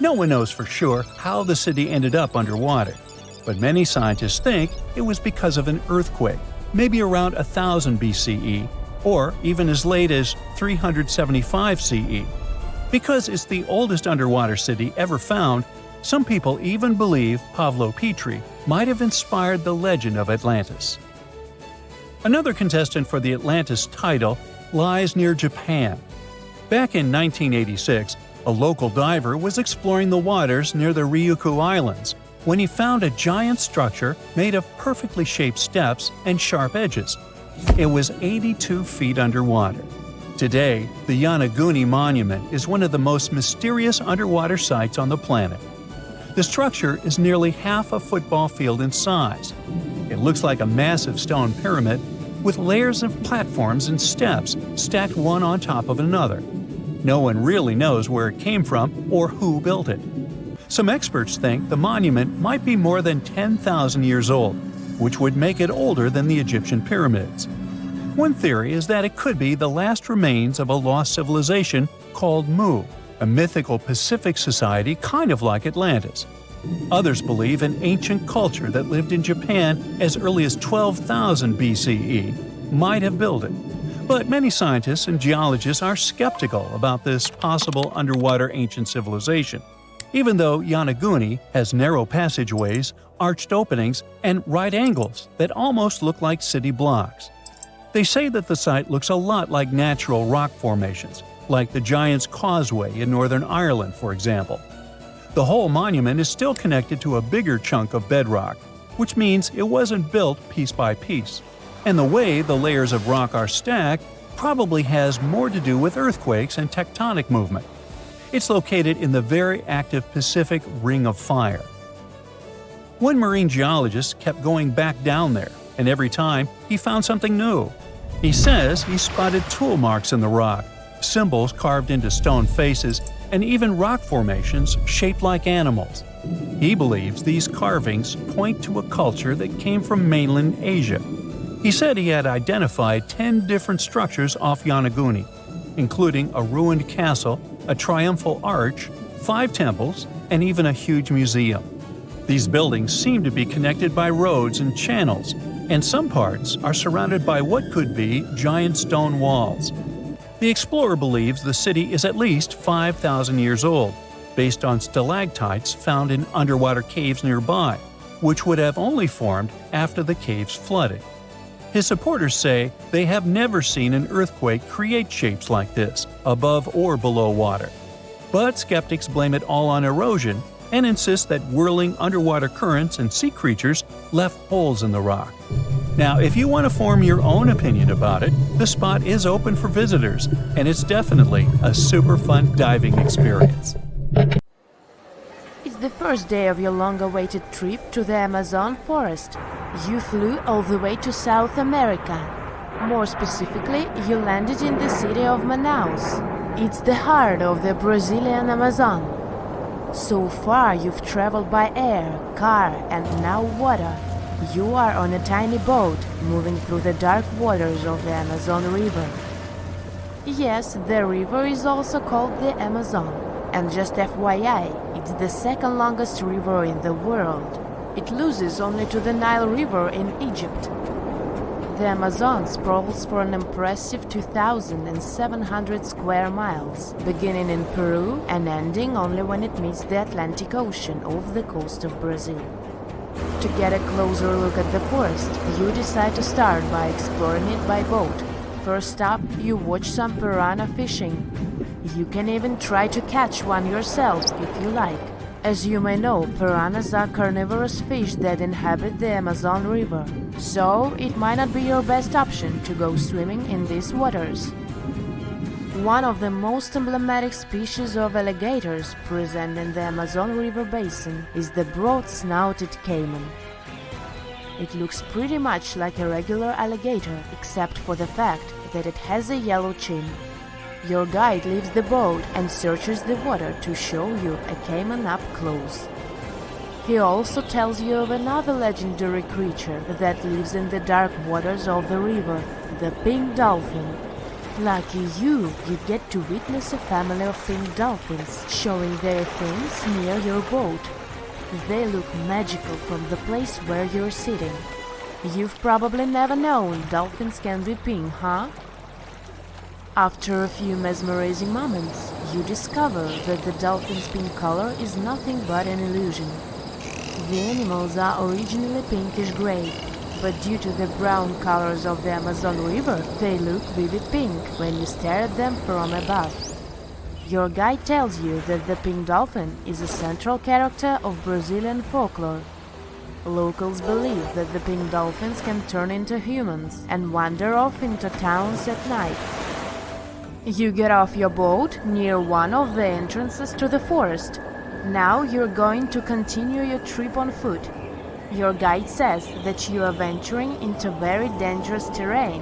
Speaker 1: No one knows for sure how the city ended up underwater, but many scientists think it was because of an earthquake, maybe around 1000 BCE, or even as late as 375 CE. Because it's the oldest underwater city ever found, some people even believe Pavlo-Petri might have inspired the legend of Atlantis. Another contestant for the Atlantis title lies near Japan. Back in 1986, a local diver was exploring the waters near the Ryukyu Islands when he found a giant structure made of perfectly shaped steps and sharp edges. It was 82 feet underwater. Today, the Yonaguni Monument is one of the most mysterious underwater sites on the planet. The structure is nearly half a football field in size. It looks like a massive stone pyramid with layers of platforms and steps stacked one on top of another. No one really knows where it came from or who built it. Some experts think the monument might be more than 10,000 years old, which would make it older than the Egyptian pyramids. One theory is that it could be the last remains of a lost civilization called Mu, a mythical Pacific society kind of like Atlantis. Others believe an ancient culture that lived in Japan as early as 12,000 BCE might have built it. But many scientists and geologists are skeptical about this possible underwater ancient civilization, even though Yonaguni has narrow passageways, arched openings, and right angles that almost look like city blocks. They say that the site looks a lot like natural rock formations, like the Giant's Causeway in Northern Ireland, for example. The whole monument is still connected to a bigger chunk of bedrock, which means it wasn't built piece by piece. And the way the layers of rock are stacked probably has more to do with earthquakes and tectonic movement. It's located in the very active Pacific Ring of Fire. One marine geologist kept going back down there, and every time he found something new. He says he spotted tool marks in the rock, symbols carved into stone faces, and even rock formations shaped like animals. He believes these carvings point to a culture that came from mainland Asia. He said he had identified 10 different structures off Yonaguni, including a ruined castle, a triumphal arch, 5 temples, and even a huge museum. These buildings seem to be connected by roads and channels, and some parts are surrounded by what could be giant stone walls. The explorer believes the city is at least 5,000 years old, based on stalactites found in underwater caves nearby, which would have only formed after the caves flooded. His supporters say they have never seen an earthquake create shapes like this, above or below water. But skeptics blame it all on erosion and insist that whirling underwater currents and sea creatures left holes in the rock. Now, if you want to form your own opinion about it, the spot is open for visitors, and it's definitely a super fun diving experience.
Speaker 3: It's the first day of your long-awaited trip to the Amazon forest. You flew all the way to South America. More specifically, you landed in the city of Manaus. It's the heart of the Brazilian Amazon. So far, you've traveled by air, car, and now water. You are on a tiny boat, moving through the dark waters of the Amazon River. Yes, the river is also called the Amazon. And just FYI, it's the second longest river in the world. It loses only to the Nile River in Egypt. The Amazon sprawls for an impressive 2,700 square miles, beginning in Peru and ending only when it meets the Atlantic Ocean off the coast of Brazil. To get a closer look at the forest, you decide to start by exploring it by boat. First up, you watch some piranha fishing. You can even try to catch one yourself if you like. As you may know, piranhas are carnivorous fish that inhabit the Amazon River, so it might not be your best option to go swimming in these waters. One of the most emblematic species of alligators present in the Amazon River basin is the broad-snouted caiman. It looks pretty much like a regular alligator, except for the fact that it has a yellow chin. Your guide leaves the boat and searches the water to show you a caiman up close. He also tells you of another legendary creature that lives in the dark waters of the river, the pink dolphin. Lucky you get to witness a family of pink dolphins showing their fins near your boat. They look magical from the place where you're sitting. You've probably never known dolphins can be pink, huh? After a few mesmerizing moments, you discover that the dolphin's pink color is nothing but an illusion. The animals are originally pinkish-gray, but due to the brown colors of the Amazon River, they look vivid pink when you stare at them from above. Your guide tells you that the pink dolphin is a central character of Brazilian folklore. Locals believe that the pink dolphins can turn into humans and wander off into towns at night. You get off your boat near one of the entrances to the forest. Now you're going to continue your trip on foot. Your guide says that you are venturing into very dangerous terrain.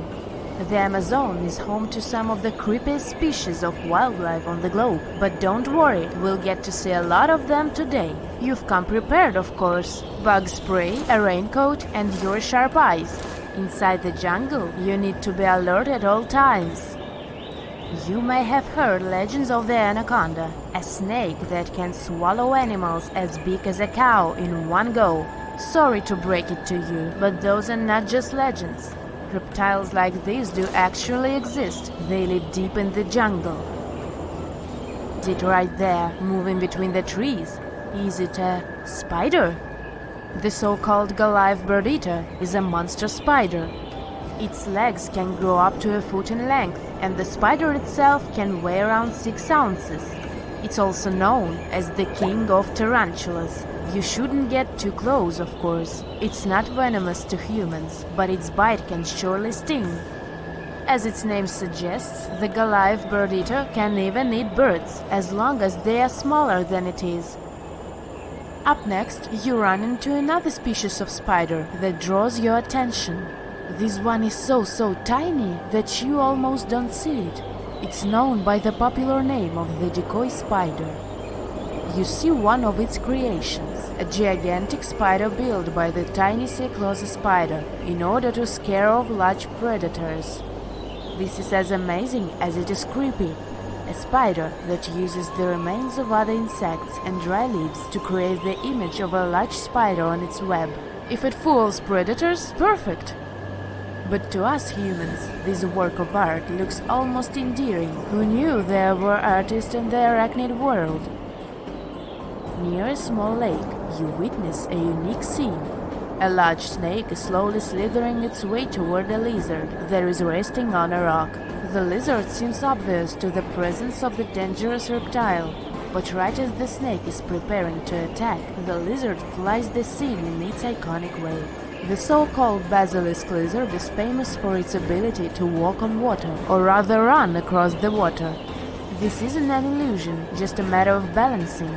Speaker 3: The Amazon is home to some of the creepiest species of wildlife on the globe, but don't worry, we'll get to see a lot of them today. You've come prepared, of course. Bug spray, a raincoat, and your sharp eyes. Inside the jungle, you need to be alert at all times. You may have heard legends of the anaconda, a snake that can swallow animals as big as a cow in one go. Sorry to break it to you, but those are not just legends. Reptiles like these do actually exist. They live deep in the jungle. It right there, moving between the trees. Is it a spider? The so-called Goliath bird-eater is a monster spider. Its legs can grow up to a foot in length, and the spider itself can weigh around 6 ounces. It's also known as the king of tarantulas. You shouldn't get too close, of course. It's not venomous to humans, but its bite can surely sting. As its name suggests, the Goliath bird-eater can even eat birds, as long as they are smaller than it is. Up next, you run into another species of spider that draws your attention. This one is so tiny that you almost don't see it. It's known by the popular name of the decoy spider. You see one of its creations, a gigantic spider built by the tiny Cyclosa spider in order to scare off large predators. This is as amazing as it is creepy. A spider that uses the remains of other insects and dry leaves to create the image of a large spider on its web. If it fools predators, perfect! But to us humans, this work of art looks almost endearing. Who knew there were artists in the arachnid world? Near a small lake, you witness a unique scene. A large snake is slowly slithering its way toward a lizard that is resting on a rock. The lizard seems obvious to the presence of the dangerous reptile, but right as the snake is preparing to attack, the lizard flies the scene in its iconic way. The so-called basilisk lizard is famous for its ability to walk on water, or rather run across the water. This isn't an illusion, just a matter of balancing.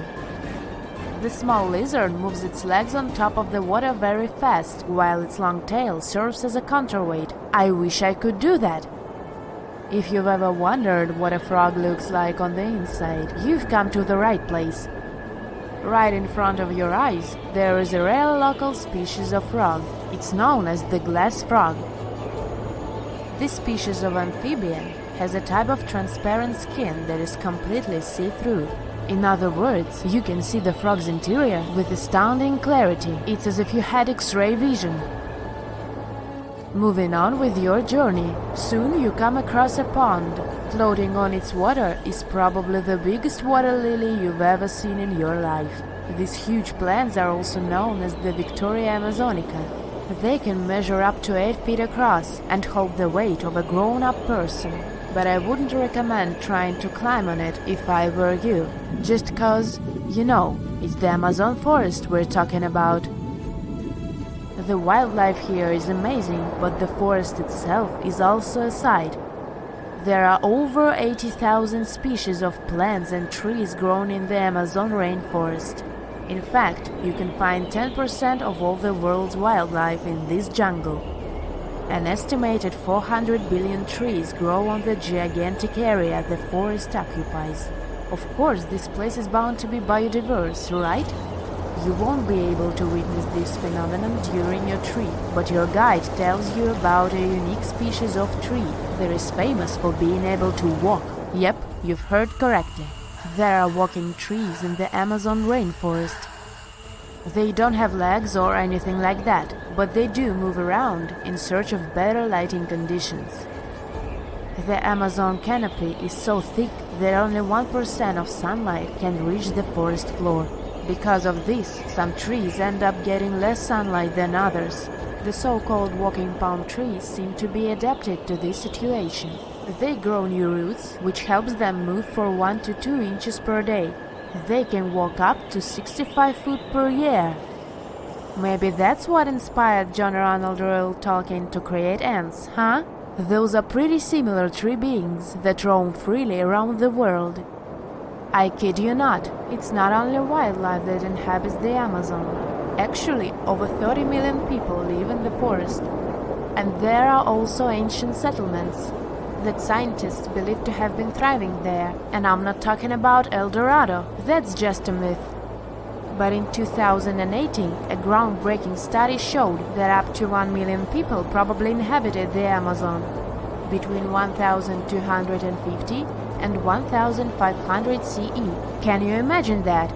Speaker 3: The small lizard moves its legs on top of the water very fast, while its long tail serves as a counterweight. I wish I could do that. If you've ever wondered what a frog looks like on the inside, you've come to the right place. Right in front of your eyes, there is a rare local species of frog. It's known as the glass frog. This species of amphibian has a type of transparent skin that is completely see-through. In other words, you can see the frog's interior with astounding clarity. It's as if you had X-ray vision. Moving on with your journey, soon you come across a pond. Floating on its water is probably the biggest water lily you've ever seen in your life. These huge plants are also known as the Victoria Amazonica. They can measure up to 8 feet across and hold the weight of a grown-up person. But I wouldn't recommend trying to climb on it if I were you. Just cause, you know, it's the Amazon forest we're talking about. The wildlife here is amazing, but the forest itself is also a sight. There are over 80,000 species of plants and trees grown in the Amazon rainforest. In fact, you can find 10% of all the world's wildlife in this jungle. An estimated 400 billion trees grow on the gigantic area the forest occupies. Of course, this place is bound to be biodiverse, right? You won't be able to witness this phenomenon during your trip, but your guide tells you about a unique species of tree that is famous for being able to walk. Yep, you've heard correctly. There are walking trees in the Amazon rainforest. They don't have legs or anything like that, but they do move around in search of better lighting conditions. The Amazon canopy is so thick that only 1% of sunlight can reach the forest floor. Because of this, some trees end up getting less sunlight than others. The so-called walking palm trees seem to be adapted to this situation. They grow new roots, which helps them move for 1 to 2 inches per day. They can walk up to 65 feet per year. Maybe that's what inspired John Ronald Reuel Tolkien to create ants, huh? Those are pretty similar tree beings that roam freely around the world. I kid you not, it's not only wildlife that inhabits the Amazon. Actually, over 30 million people live in the forest. And there are also ancient settlements that scientists believe to have been thriving there. And I'm not talking about El Dorado, that's just a myth. But in 2018, a groundbreaking study showed that up to 1 million people probably inhabited the Amazon, between 1250 and 1500 CE. Can you imagine that?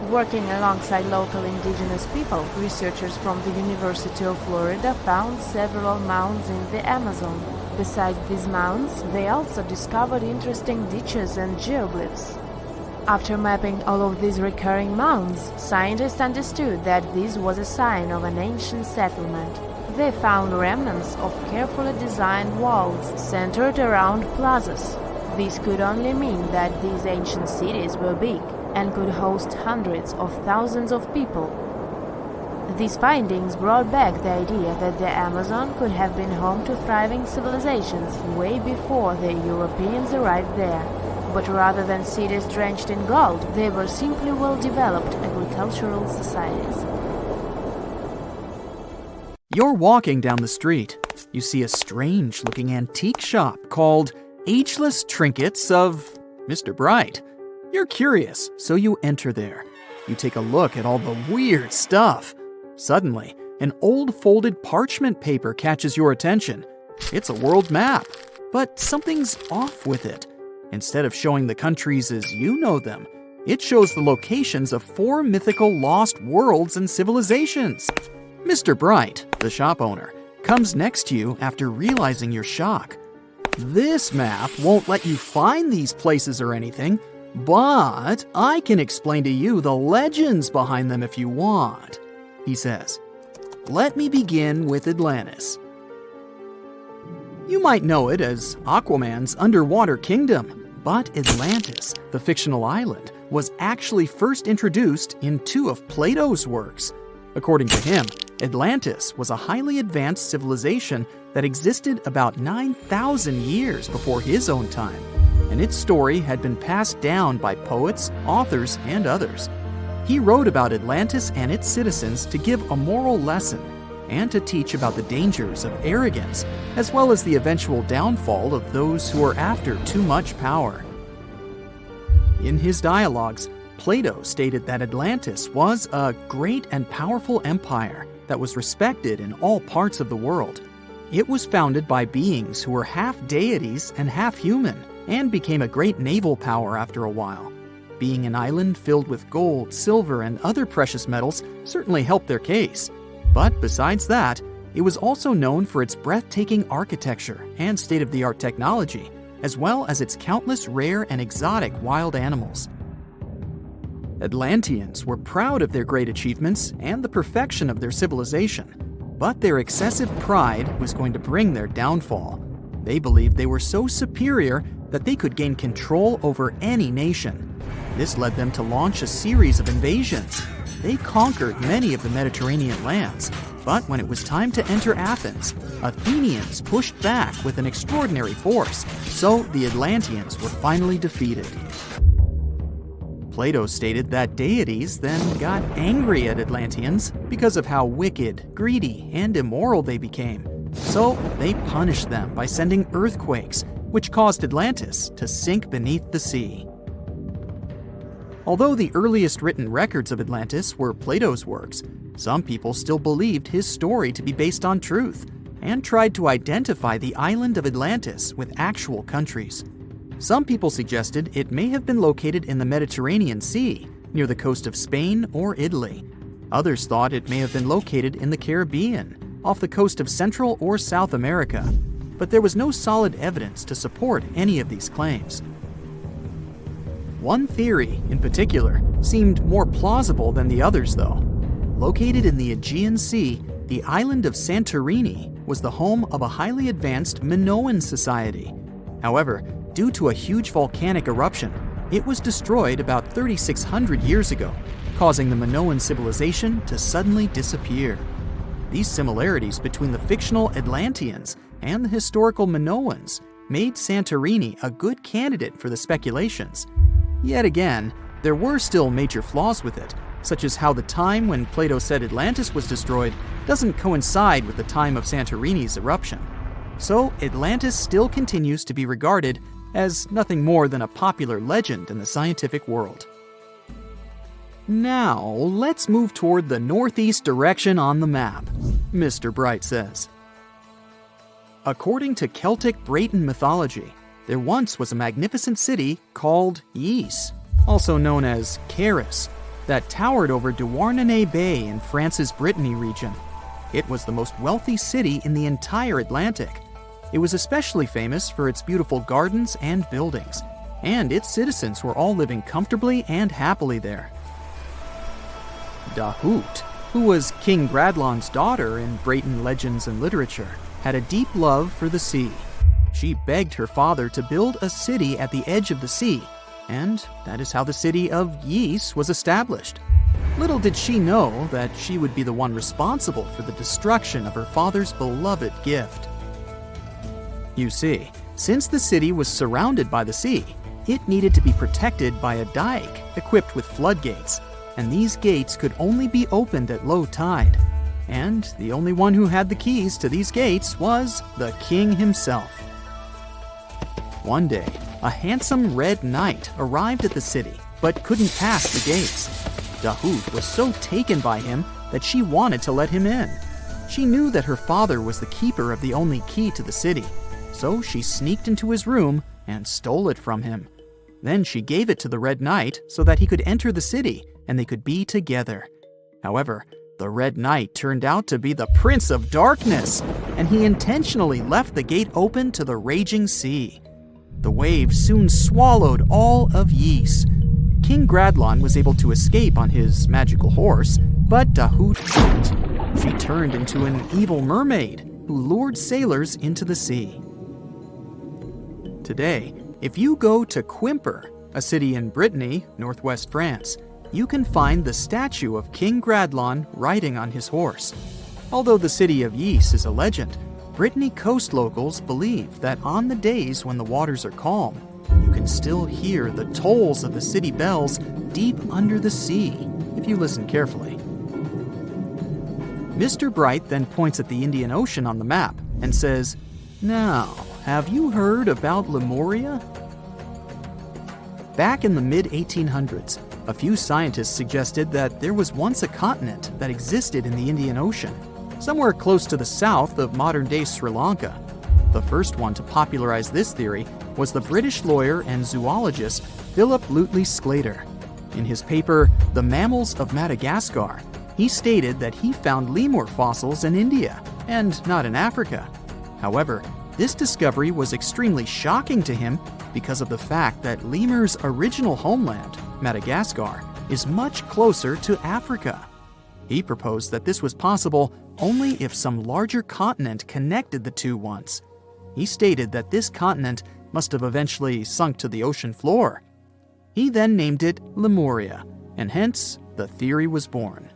Speaker 3: Working alongside local indigenous people, researchers from the University of Florida found several mounds in the Amazon. Besides these mounds, they also discovered interesting ditches and geoglyphs. After mapping all of these recurring mounds, scientists understood that this was a sign of an ancient settlement. They found remnants of carefully designed walls centered around plazas. This could only mean that these ancient cities were big and could host hundreds of thousands of people. These findings brought back the idea that the Amazon could have been home to thriving civilizations way before the Europeans arrived there. But rather than cities drenched in gold, they were simply well-developed agricultural societies.
Speaker 4: You're walking down the street. You see a strange-looking antique shop called Ageless Trinkets of Mr. Bright. You're curious, so you enter there. You take a look at all the weird stuff. Suddenly, an old folded parchment paper catches your attention. It's a world map, but something's off with it. Instead of showing the countries as you know them, it shows the locations of 4 mythical lost worlds and civilizations. Mr. Bright, the shop owner, comes next to you after realizing your shock. This map won't let you find these places or anything, but I can explain to you the legends behind them if you want, he says. Let me begin with Atlantis. You might know it as Aquaman's underwater kingdom, but Atlantis, the fictional island, was actually first introduced in two of Plato's works. According to him, Atlantis was a highly advanced civilization that existed about 9,000 years before his own time, and its story had been passed down by poets, authors, and others. He wrote about Atlantis and its citizens to give a moral lesson and to teach about the dangers of arrogance, as well as the eventual downfall of those who are after too much power. In his dialogues, Plato stated that Atlantis was a great and powerful empire that was respected in all parts of the world. It was founded by beings who were half deities and half human, and became a great naval power after a while. Being an island filled with gold, silver, and other precious metals certainly helped their case. But besides that, it was also known for its breathtaking architecture and state-of-the-art technology, as well as its countless rare and exotic wild animals. Atlanteans were proud of their great achievements and the perfection of their civilization, but their excessive pride was going to bring their downfall. They believed they were so superior that they could gain control over any nation. This led them to launch a series of invasions. They conquered many of the Mediterranean lands, but when it was time to enter Athens, Athenians pushed back with an extraordinary force, so the Atlanteans were finally defeated. Plato stated that deities then got angry at Atlanteans because of how wicked, greedy, and immoral they became. So they punished them by sending earthquakes, which caused Atlantis to sink beneath the sea. Although the earliest written records of Atlantis were Plato's works, some people still believed his story to be based on truth and tried to identify the island of Atlantis with actual countries. Some people suggested it may have been located in the Mediterranean Sea, near the coast of Spain or Italy. Others thought it may have been located in the Caribbean, off the coast of Central or South America, but there was no solid evidence to support any of these claims. One theory, in particular, seemed more plausible than the others, though. Located in the Aegean Sea, the island of Santorini was the home of a highly advanced Minoan society. However, due to a huge volcanic eruption, it was destroyed about 3,600 years ago, causing the Minoan civilization to suddenly disappear. These similarities between the fictional Atlanteans and the historical Minoans made Santorini a good candidate for the speculations. Yet again, there were still major flaws with it, such as how the time when Plato said Atlantis was destroyed doesn't coincide with the time of Santorini's eruption. So Atlantis still continues to be regarded as nothing more than a popular legend in the scientific world. Now, let's move toward the northeast direction on the map, Mr. Bright says. According to Celtic Breton mythology, there once was a magnificent city called Ys, also known as Caris, that towered over Douarnenez Bay in France's Brittany region. It was the most wealthy city in the entire Atlantic. It was especially famous for its beautiful gardens and buildings, and its citizens were all living comfortably and happily there. Dahut, who was King Bradlon's daughter in Breton legends and literature, had a deep love for the sea. She begged her father to build a city at the edge of the sea, and that is how the city of Ys was established. Little did she know that she would be the one responsible for the destruction of her father's beloved gift. You see, since the city was surrounded by the sea, it needed to be protected by a dike equipped with floodgates, and these gates could only be opened at low tide. And the only one who had the keys to these gates was the king himself. One day, a handsome red knight arrived at the city, but couldn't pass the gates. Dahut was so taken by him that she wanted to let him in. She knew that her father was the keeper of the only key to the city, so she sneaked into his room and stole it from him. Then she gave it to the Red Knight so that he could enter the city and they could be together. However, The Red Knight turned out to be the Prince of Darkness, and he intentionally left the gate open to the raging sea. The waves soon swallowed all of Ys. King Gradlon was able to escape on his magical horse, but Dahut couldn't. She turned into an evil mermaid who lured sailors into the sea. Today, if you go to Quimper, a city in Brittany, northwest France, you can find the statue of King Gradlon riding on his horse. Although the city of Ys is a legend, Brittany coast locals believe that on the days when the waters are calm, you can still hear the tolls of the city bells deep under the sea, if you listen carefully. Mr. Bright then points at the Indian Ocean on the map and says, "Now, have you heard about Lemuria?" Back in the mid-1800s, a few scientists suggested that there was once a continent that existed in the Indian Ocean, somewhere close to the south of modern-day Sri Lanka. The first one to popularize this theory was the British lawyer and zoologist Philip Lutley Sclater. In his paper, The Mammals of Madagascar, he stated that he found lemur fossils in India, and not in Africa. However, this discovery was extremely shocking to him because of the fact that lemurs' original homeland, Madagascar, is much closer to Africa. He proposed that this was possible only if some larger continent connected the two once. He stated that this continent must have eventually sunk to the ocean floor. He then named it Lemuria, and hence the theory was born.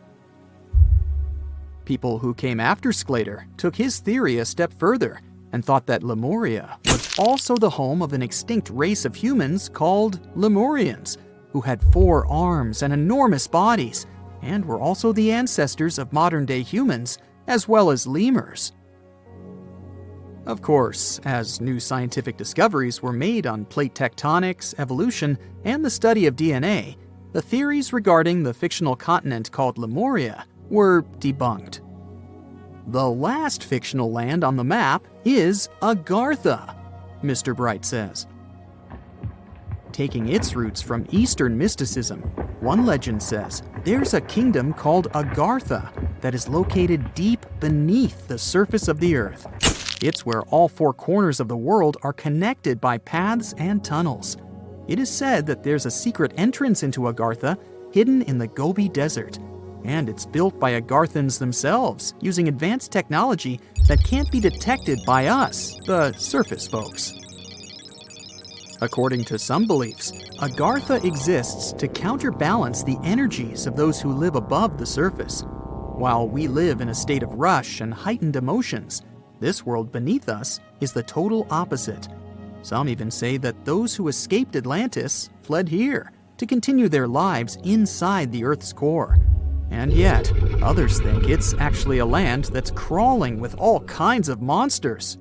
Speaker 4: People who came after Sclater took his theory a step further and thought that Lemuria was also the home of an extinct race of humans called Lemurians, who had 4 arms and enormous bodies, and were also the ancestors of modern-day humans, as well as lemurs. Of course, as new scientific discoveries were made on plate tectonics, evolution, and the study of DNA, the theories regarding the fictional continent called Lemuria were debunked. The last fictional land on the map is Agartha, Mr. Bright says. Taking its roots from Eastern mysticism, one legend says there's a kingdom called Agartha that is located deep beneath the surface of the earth. It's where all 4 corners of the world are connected by paths and tunnels. It is said that there's a secret entrance into Agartha hidden in the Gobi Desert, and it's built by Agarthans themselves using advanced technology that can't be detected by us, the surface folks. According to some beliefs, Agartha exists to counterbalance the energies of those who live above the surface. While we live in a state of rush and heightened emotions, this world beneath us is the total opposite. Some even say that those who escaped Atlantis fled here to continue their lives inside the Earth's core. And yet, others think it's actually a land that's crawling with all kinds of monsters.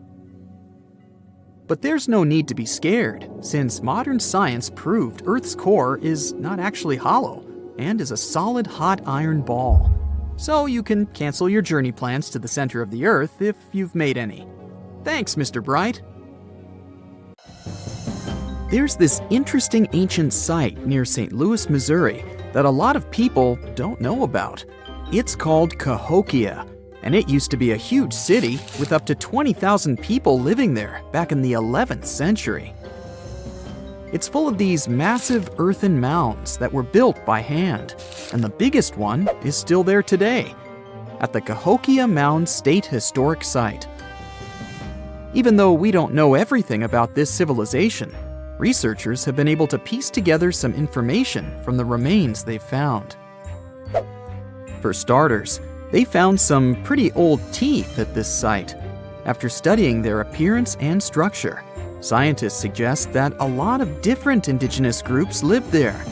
Speaker 4: But there's no need to be scared, since modern science proved Earth's core is not actually hollow and is a solid hot iron ball. So you can cancel your journey plans to the center of the Earth if you've made any. Thanks, Mr. Bright. There's this interesting ancient site near St. Louis, Missouri, that a lot of people don't know about. It's called Cahokia, and it used to be a huge city with up to 20,000 people living there back in the 11th century. It's full of these massive earthen mounds that were built by hand, and the biggest one is still there today, at the Cahokia Mound State Historic Site. Even though we don't know everything about this civilization, researchers have been able to piece together some information from the remains they've found. For starters, they found some pretty old teeth at this site. After studying their appearance and structure, scientists suggest that a lot of different indigenous groups lived there.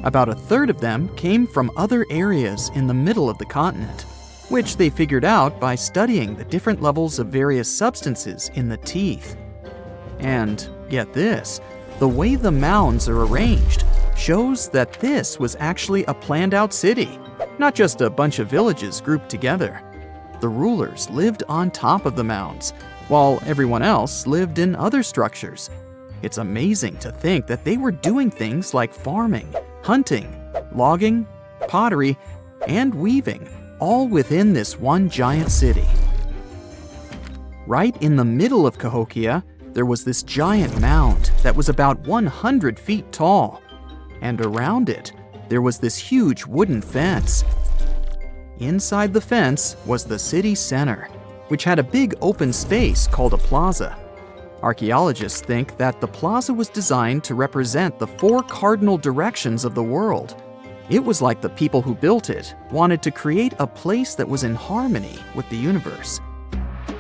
Speaker 4: About a third of them came from other areas in the middle of the continent, which they figured out by studying the different levels of various substances in the teeth. And get this, the way the mounds are arranged shows that this was actually a planned-out city, not just a bunch of villages grouped together. The rulers lived on top of the mounds, while everyone else lived in other structures. It's amazing to think that they were doing things like farming, hunting, logging, pottery, and weaving, all within this one giant city. Right in the middle of Cahokia, there was this giant mound that was about 100 feet tall. And around it, there was this huge wooden fence. Inside the fence was the city center, which had a big open space called a plaza. Archaeologists think that the plaza was designed to represent the 4 cardinal directions of the world. It was like the people who built it wanted to create a place that was in harmony with the universe.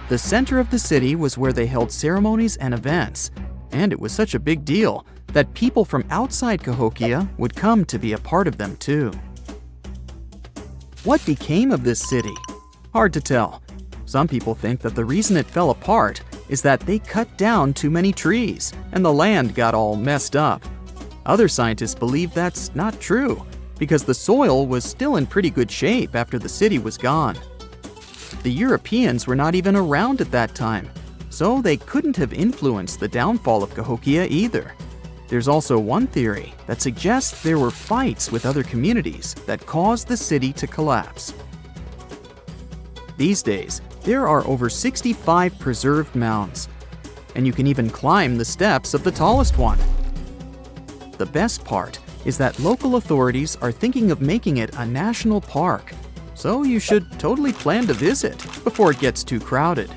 Speaker 4: The center of the city was where they held ceremonies and events, and it was such a big deal that people from outside Cahokia would come to be a part of them too. What became of this city? Hard to tell. Some people think that the reason it fell apart is that they cut down too many trees and the land got all messed up. Other scientists believe that's not true because the soil was still in pretty good shape after the city was gone. The Europeans were not even around at that time, so they couldn't have influenced the downfall of Cahokia either. There's also one theory that suggests there were fights with other communities that caused the city to collapse. These days, there are over 65 preserved mounds, and you can even climb the steps of the tallest one. The best part is that local authorities are thinking of making it a national park, so you should totally plan to visit before it gets too crowded.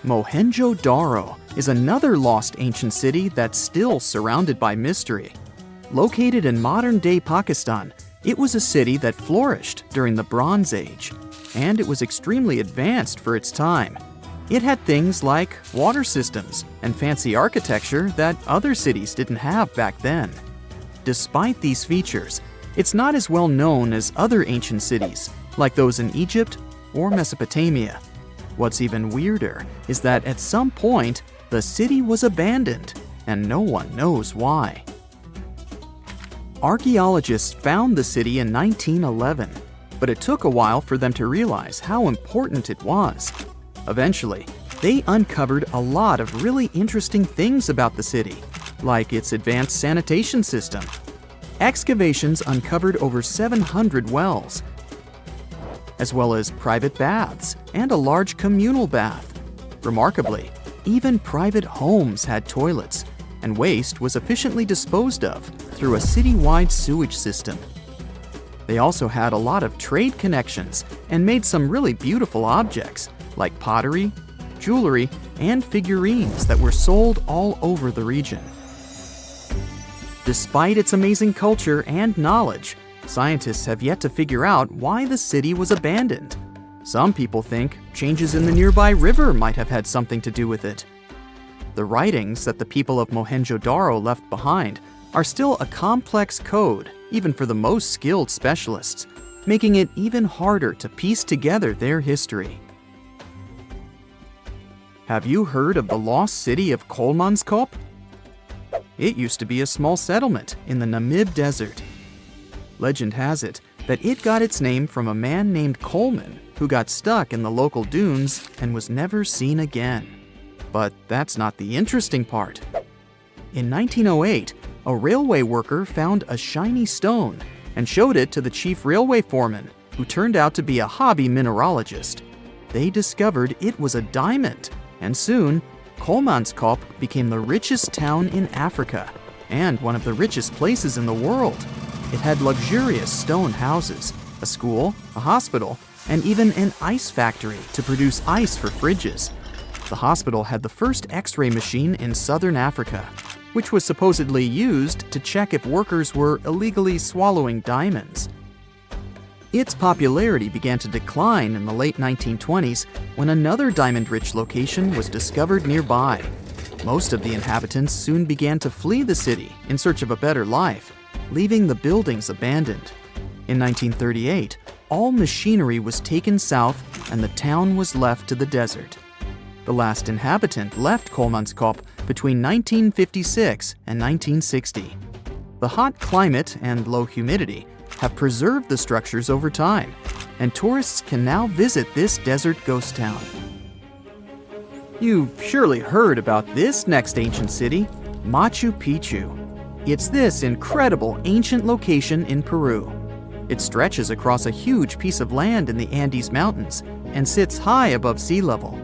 Speaker 4: Mohenjo-Daro is another lost ancient city that's still surrounded by mystery. Located in modern-day Pakistan, it was a city that flourished during the Bronze Age, and it was extremely advanced for its time. It had things like water systems and fancy architecture that other cities didn't have back then. Despite these features, it's not as well known as other ancient cities, like those in Egypt or Mesopotamia. What's even weirder is that at some point, the city was abandoned, and no one knows why. Archaeologists found the city in 1911, but it took a while for them to realize how important it was. Eventually, they uncovered a lot of really interesting things about the city, like its advanced sanitation system. Excavations uncovered over 700 wells, as well as private baths and a large communal bath. Remarkably, even private homes had toilets, and waste was efficiently disposed of through a citywide sewage system. They also had a lot of trade connections and made some really beautiful objects, like pottery, jewelry, and figurines that were sold all over the region. Despite its amazing culture and knowledge, scientists have yet to figure out why the city was abandoned. Some people think changes in the nearby river might have had something to do with it. The writings that the people of Mohenjo-Daro left behind are still a complex code, even for the most skilled specialists, making it even harder to piece together their history. Have you heard of the lost city of Kolmanskop? It used to be a small settlement in the Namib Desert. Legend has it that it got its name from a man named Coleman who got stuck in the local dunes and was never seen again. But that's not the interesting part. In 1908, a railway worker found a shiny stone and showed it to the chief railway foreman, who turned out to be a hobby mineralogist. They discovered it was a diamond, and soon, Kolmanskop became the richest town in Africa and one of the richest places in the world. It had luxurious stone houses, a school, a hospital, and even an ice factory to produce ice for fridges. The hospital had the first X-ray machine in southern Africa, which was supposedly used to check if workers were illegally swallowing diamonds. Its popularity began to decline in the late 1920s when another diamond-rich location was discovered nearby. Most of the inhabitants soon began to flee the city in search of a better life, leaving the buildings abandoned. In 1938, all machinery was taken south and the town was left to the desert. The last inhabitant left Kolmanskop between 1956 and 1960. The hot climate and low humidity have preserved the structures over time, and tourists can now visit this desert ghost town. You've surely heard about this next ancient city, Machu Picchu. It's this incredible ancient location in Peru. It stretches across a huge piece of land in the Andes Mountains and sits high above sea level.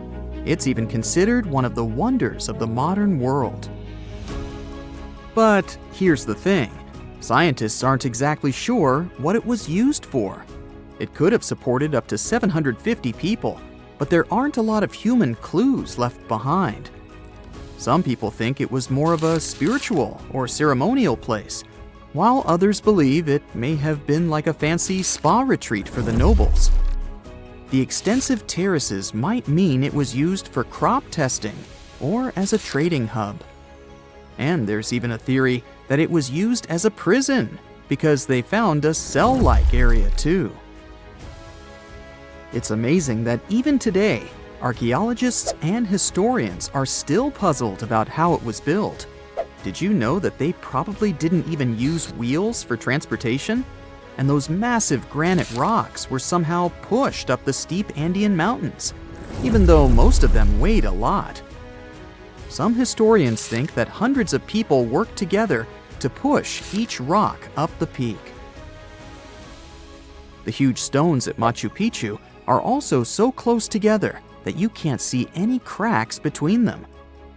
Speaker 4: It's even considered one of the wonders of the modern world. But here's the thing. Scientists aren't exactly sure what it was used for. It could have supported up to 750 people, but there aren't a lot of human clues left behind. Some people think it was more of a spiritual or ceremonial place, while others believe it may have been like a fancy spa retreat for the nobles. The extensive terraces might mean it was used for crop testing or as a trading hub. And there's even a theory that it was used as a prison because they found a cell-like area too. It's amazing that even today, archaeologists and historians are still puzzled about how it was built. Did you know that they probably didn't even use wheels for transportation? And those massive granite rocks were somehow pushed up the steep Andean mountains, even though most of them weighed a lot. Some historians think that hundreds of people worked together to push each rock up the peak. The huge stones at Machu Picchu are also so close together that you can't see any cracks between them.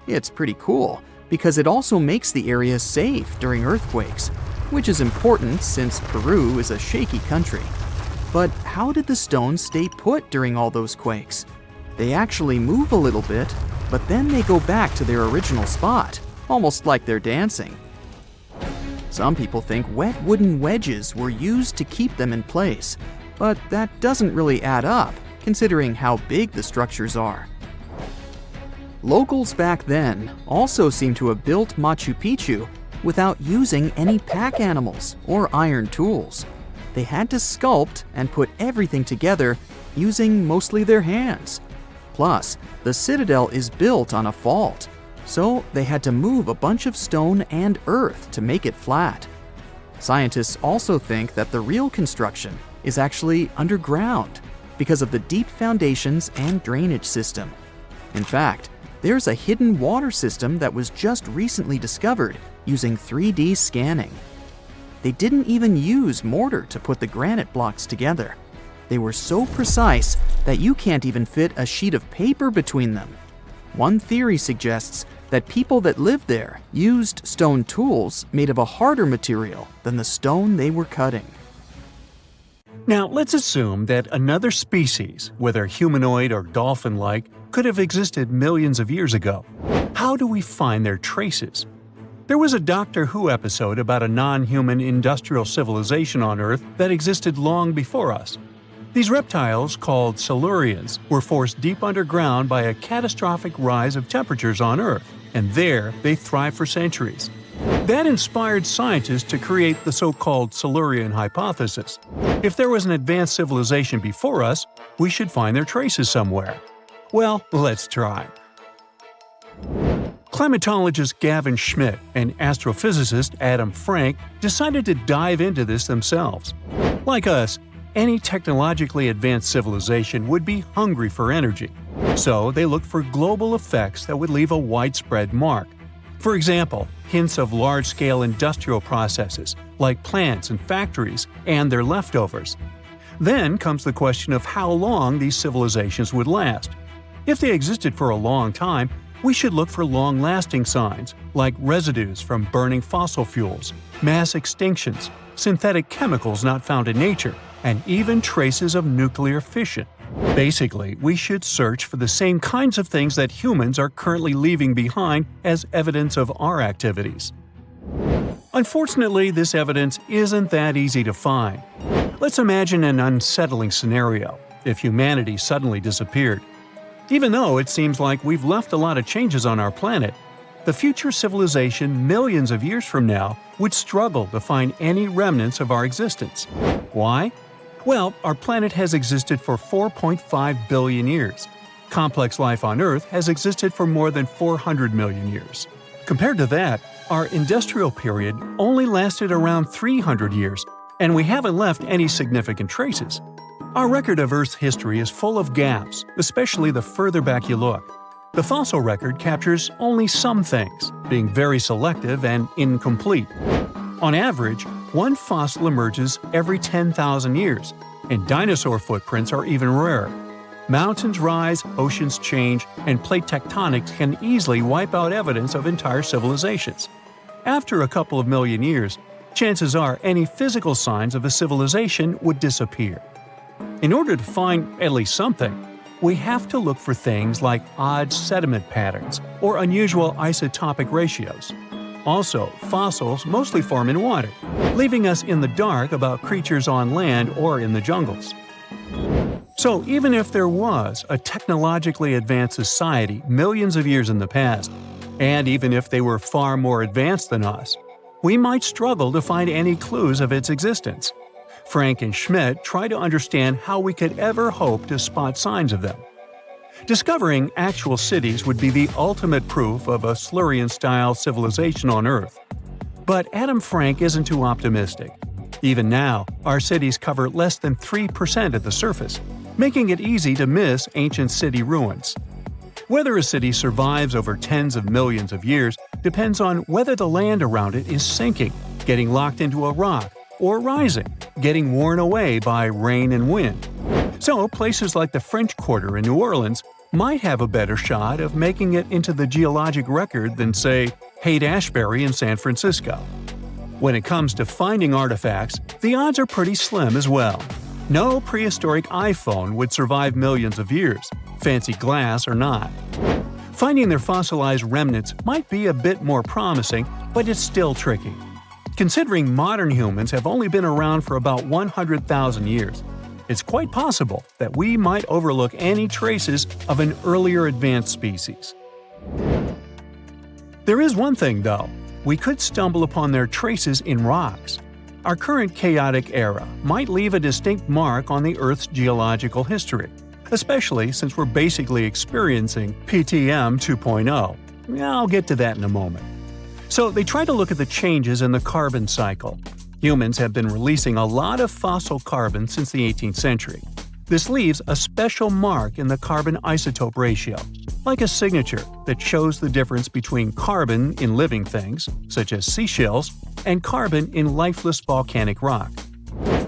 Speaker 4: It's pretty cool because it also makes the area safe during earthquakes, which is important since Peru is a shaky country. But how did the stones stay put during all those quakes? They actually move a little bit, but then they go back to their original spot, almost like they're dancing. Some people think wet wooden wedges were used to keep them in place, but that doesn't really add up, considering how big the structures are. Locals back then also seem to have built Machu Picchu without using any pack animals or iron tools. They had to sculpt and put everything together using mostly their hands. Plus, the citadel is built on a fault, so they had to move a bunch of stone and earth to make it flat. Scientists also think that the real construction is actually underground because of the deep foundations and drainage system. In fact, there's a hidden water system that was just recently discovered using 3D scanning. They didn't even use mortar to put the granite blocks together. They were so precise that you can't even fit a sheet of paper between them. One theory suggests that people that lived there used stone tools made of a harder material than the stone they were cutting.
Speaker 1: Now, let's assume that another species, whether humanoid or dolphin-like, could have existed millions of years ago. How do we find their traces? There was a Doctor Who episode about a non-human industrial civilization on Earth that existed long before us. These reptiles, called Silurians, were forced deep underground by a catastrophic rise of temperatures on Earth, and there they thrived for centuries. That inspired scientists to create the so-called Silurian hypothesis. If there was an advanced civilization before us, we should find their traces somewhere. Well, let's try. Climatologist Gavin Schmidt and astrophysicist Adam Frank decided to dive into this themselves. Like us, any technologically advanced civilization would be hungry for energy, so they looked for global effects that would leave a widespread mark. For example, hints of large-scale industrial processes, like plants and factories, and their leftovers. Then comes the question of how long these civilizations would last. If they existed for a long time, we should look for long-lasting signs, like residues from burning fossil fuels, mass extinctions, synthetic chemicals not found in nature, and even traces of nuclear fission. Basically, we should search for the same kinds of things that humans are currently leaving behind as evidence of our activities. Unfortunately, this evidence isn't that easy to find. Let's imagine an unsettling scenario if humanity suddenly disappeared. Even though it seems like we've left a lot of changes on our planet, the future civilization millions of years from now would struggle to find any remnants of our existence. Why? Well, our planet has existed for 4.5 billion years. Complex life on Earth has existed for more than 400 million years. Compared to that, our industrial period only lasted around 300 years, and we haven't left any significant traces. Our record of Earth's history is full of gaps, especially the further back you look. The fossil record captures only some things, being very selective and incomplete. On average, one fossil emerges every 10,000 years, and dinosaur footprints are even rarer. Mountains rise, oceans change, and plate tectonics can easily wipe out evidence of entire civilizations. After a couple of million years, chances are any physical signs of a civilization would disappear. In order to find at least something, we have to look for things like odd sediment patterns or unusual isotopic ratios. Also, fossils mostly form in water, leaving us in the dark about creatures on land or in the jungles. So even if there was a technologically advanced society millions of years in the past, and even if they were far more advanced than us, we might struggle to find any clues of its existence. Frank and Schmidt try to understand how we could ever hope to spot signs of them. Discovering actual cities would be the ultimate proof of a Silurian-style civilization on Earth. But Adam Frank isn't too optimistic. Even now, our cities cover less than 3% of the surface, making it easy to miss ancient city ruins. Whether a city survives over tens of millions of years depends on whether the land around it is sinking, getting locked into a rock, or rising, getting worn away by rain and wind. So, places like the French Quarter in New Orleans might have a better shot of making it into the geologic record than, say, Haight-Ashbury in San Francisco. When it comes to finding artifacts, the odds are pretty slim as well. No prehistoric iPhone would survive millions of years, fancy glass or not. Finding their fossilized remnants might be a bit more promising, but it's still tricky. Considering modern humans have only been around for about 100,000 years, it's quite possible that we might overlook any traces of an earlier advanced species. There is one thing, though. We could stumble upon their traces in rocks. Our current chaotic era might leave a distinct mark on the Earth's geological history, especially since we're basically experiencing PTM 2.0. I'll get to that in a moment. So they try to look at the changes in the carbon cycle. Humans have been releasing a lot of fossil carbon since the 18th century. This leaves a special mark in the carbon isotope ratio, like a signature that shows the difference between carbon in living things, such as seashells, and carbon in lifeless volcanic rock.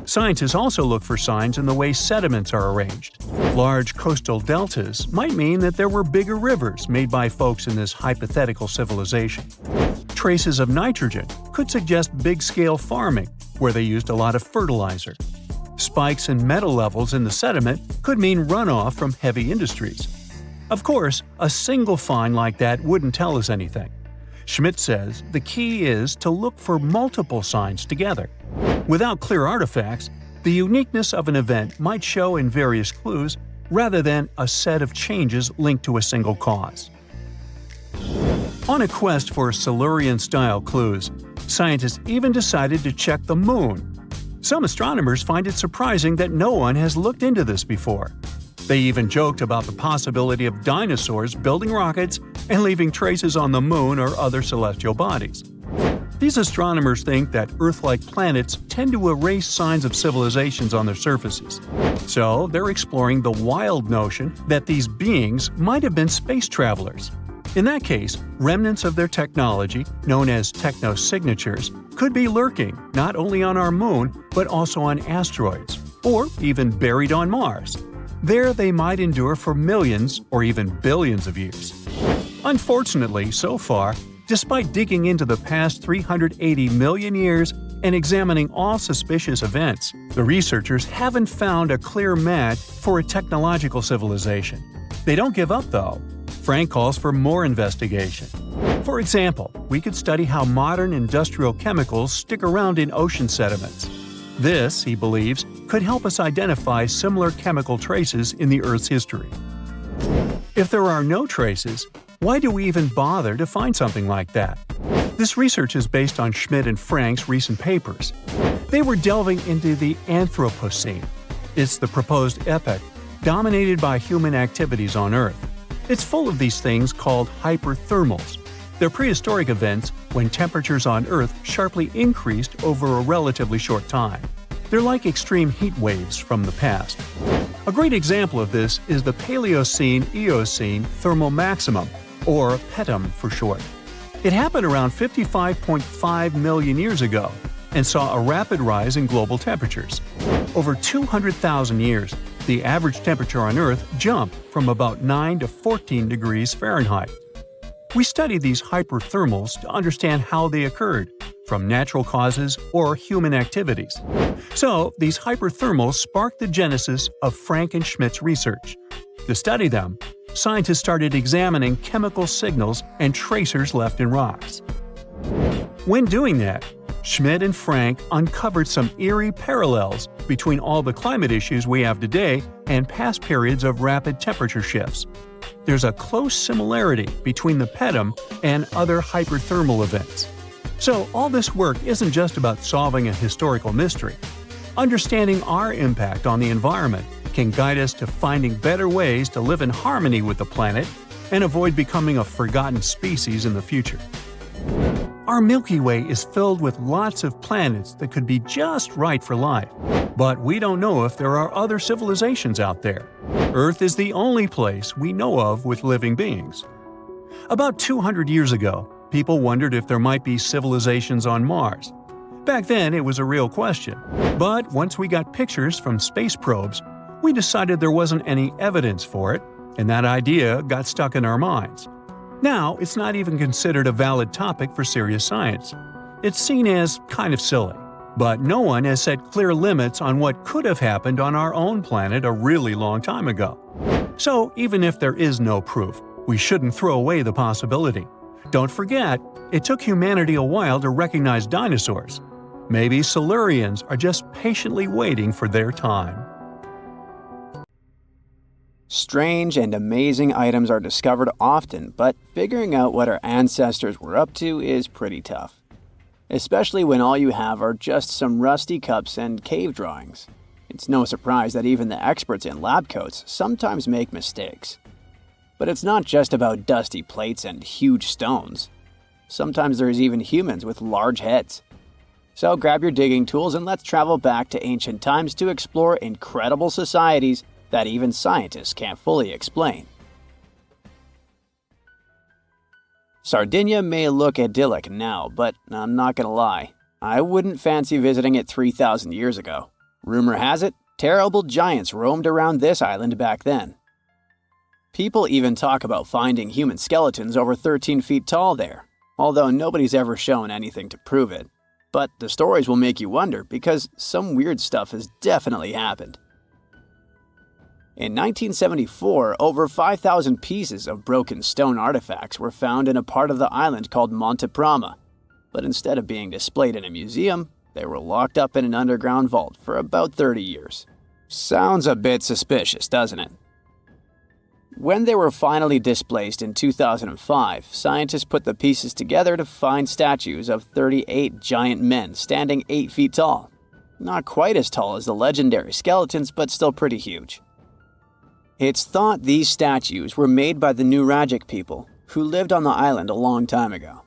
Speaker 1: Scientists also look for signs in the way sediments are arranged. Large coastal deltas might mean that there were bigger rivers made by folks in this hypothetical civilization. Traces of nitrogen could suggest big-scale farming, where they used a lot of fertilizer. Spikes in metal levels in the sediment could mean runoff from heavy industries. Of course, a single find like that wouldn't tell us anything. Schmidt says the key is to look for multiple signs together. Without clear artifacts, the uniqueness of an event might show in various clues rather than a set of changes linked to a single cause. On a quest for Silurian-style clues, scientists even decided to check the Moon. Some astronomers find it surprising that no one has looked into this before. They even joked about the possibility of dinosaurs building rockets and leaving traces on the Moon or other celestial bodies. These astronomers think that Earth-like planets tend to erase signs of civilizations on their surfaces. So they're exploring the wild notion that these beings might have been space travelers. In that case, remnants of their technology, known as technosignatures, could be lurking not only on our Moon, but also on asteroids, or even buried on Mars. There they might endure for millions or even billions of years. Unfortunately, so far, despite digging into the past 380 million years and examining all suspicious events, the researchers haven't found a clear match for a technological civilization. They don't give up, though. Frank calls for more investigation. For example, we could study how modern industrial chemicals stick around in ocean sediments. This, he believes, could help us identify similar chemical traces in the Earth's history. If there are no traces, why do we even bother to find something like that? This research is based on Schmidt and Frank's recent papers. They were delving into the Anthropocene. It's the proposed epoch dominated by human activities on Earth. It's full of these things called hyperthermals. They're prehistoric events when temperatures on Earth sharply increased over a relatively short time. They're like extreme heat waves from the past. A great example of this is the Paleocene-Eocene thermal maximum, or PETM for short. It happened around 55.5 million years ago, and saw a rapid rise in global temperatures. Over 200,000 years, the average temperature on Earth jumped from about 9 to 14 degrees Fahrenheit. We study these hyperthermals to understand how they occurred, from natural causes or human activities. So, these hyperthermals sparked the genesis of Frank and Schmidt's research. To study them, scientists started examining chemical signals and tracers left in rocks. When doing that, Schmidt and Frank uncovered some eerie parallels between all the climate issues we have today and past periods of rapid temperature shifts. There's a close similarity between the PETM and other hyperthermal events. So all this work isn't just about solving a historical mystery. Understanding our impact on the environment can guide us to finding better ways to live in harmony with the planet and avoid becoming a forgotten species in the future. Our Milky Way is filled with lots of planets that could be just right for life, but we don't know if there are other civilizations out there. Earth is the only place we know of with living beings. About 200 years ago, people wondered if there might be civilizations on Mars. Back then, it was a real question. But once we got pictures from space probes, we decided there wasn't any evidence for it, and that idea got stuck in our minds. Now, it's not even considered a valid topic for serious science. It's seen as kind of silly. But no one has set clear limits on what could have happened on our own planet a really long time ago. So, even if there is no proof, we shouldn't throw away the possibility. Don't forget, it took humanity a while to recognize dinosaurs. Maybe Silurians are just patiently waiting for their time.
Speaker 2: Strange and amazing items are discovered often, but figuring out what our ancestors were up to is pretty tough. Especially when all you have are just some rusty cups and cave drawings. It's no surprise that even the experts in lab coats sometimes make mistakes. But it's not just about dusty plates and huge stones. Sometimes there's even humans with large heads. So grab your digging tools and let's travel back to ancient times to explore incredible societies that even scientists can't fully explain. Sardinia may look idyllic now, but I'm not gonna lie, I wouldn't fancy visiting it 3,000 years ago. Rumor has it, terrible giants roamed around this island back then. People even talk about finding human skeletons over 13 feet tall there, although nobody's ever shown anything to prove it. But the stories will make you wonder because some weird stuff has definitely happened. In 1974, over 5,000 pieces of broken stone artifacts were found in a part of the island called Monte Prama, but instead of being displayed in a museum, they were locked up in an underground vault for about 30 years. Sounds a bit suspicious, doesn't it? When they were finally displaced in 2005, scientists put the pieces together to find statues of 38 giant men standing 8 feet tall. Not quite as tall as the legendary skeletons, but still pretty huge. It's thought these statues were made by the Nuragic people, who lived on the island a long time ago.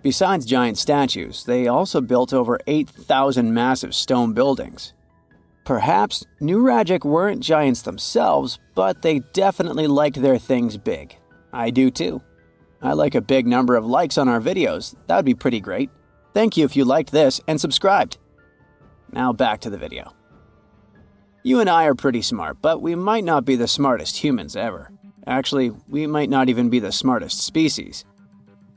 Speaker 2: Besides giant statues, they also built over 8,000 massive stone buildings. Perhaps Nuragic weren't giants themselves, but they definitely liked their things big. I do too. I like a big number of likes on our videos. That would be pretty great. Thank you if you liked this and subscribed. Now back to the video. You and I are pretty smart, but we might not be the smartest humans ever. Actually, we might not even be the smartest species.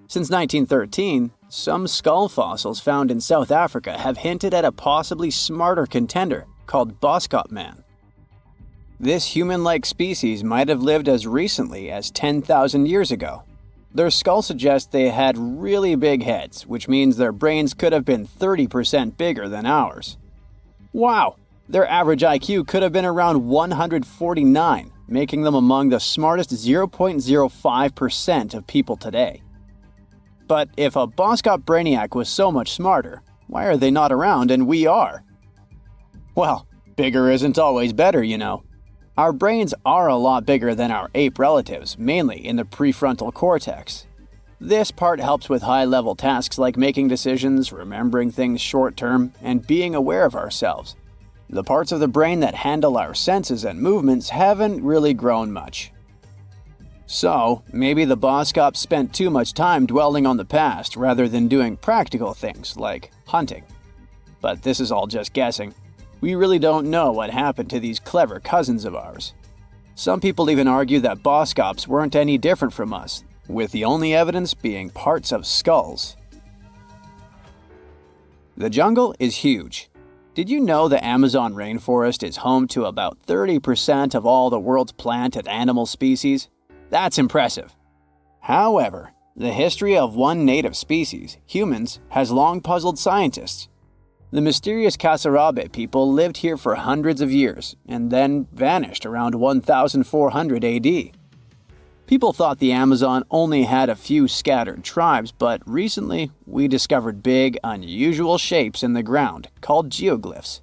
Speaker 2: Since 1913, some skull fossils found in South Africa have hinted at a possibly smarter contender called Boskop Man. This human-like species might have lived as recently as 10,000 years ago. Their skull suggests they had really big heads, which means their brains could have been 30% bigger than ours. Wow! Their average IQ could have been around 149, making them among the smartest 0.05% of people today. But if a Boskop Brainiac was so much smarter, why are they not around and we are? Well, bigger isn't always better, you know. Our brains are a lot bigger than our ape relatives, mainly in the prefrontal cortex. This part helps with high-level tasks like making decisions, remembering things short-term, and being aware of ourselves. The parts of the brain that handle our senses and movements haven't really grown much. So, maybe the Boskops spent too much time dwelling on the past rather than doing practical things like hunting. but this is all just guessing. We really don't know what happened to these clever cousins of ours. Some people even argue that Boskops weren't any different from us, with the only evidence being parts of skulls. The jungle is huge. Did you know the Amazon rainforest is home to about 30% of all the world's plant and animal species? That's impressive. However, the history of one native species, humans, has long puzzled scientists. The mysterious Kasarabe people lived here for hundreds of years and then vanished around 1400 AD. People thought the Amazon only had a few scattered tribes, but recently we discovered big, unusual shapes in the ground called geoglyphs.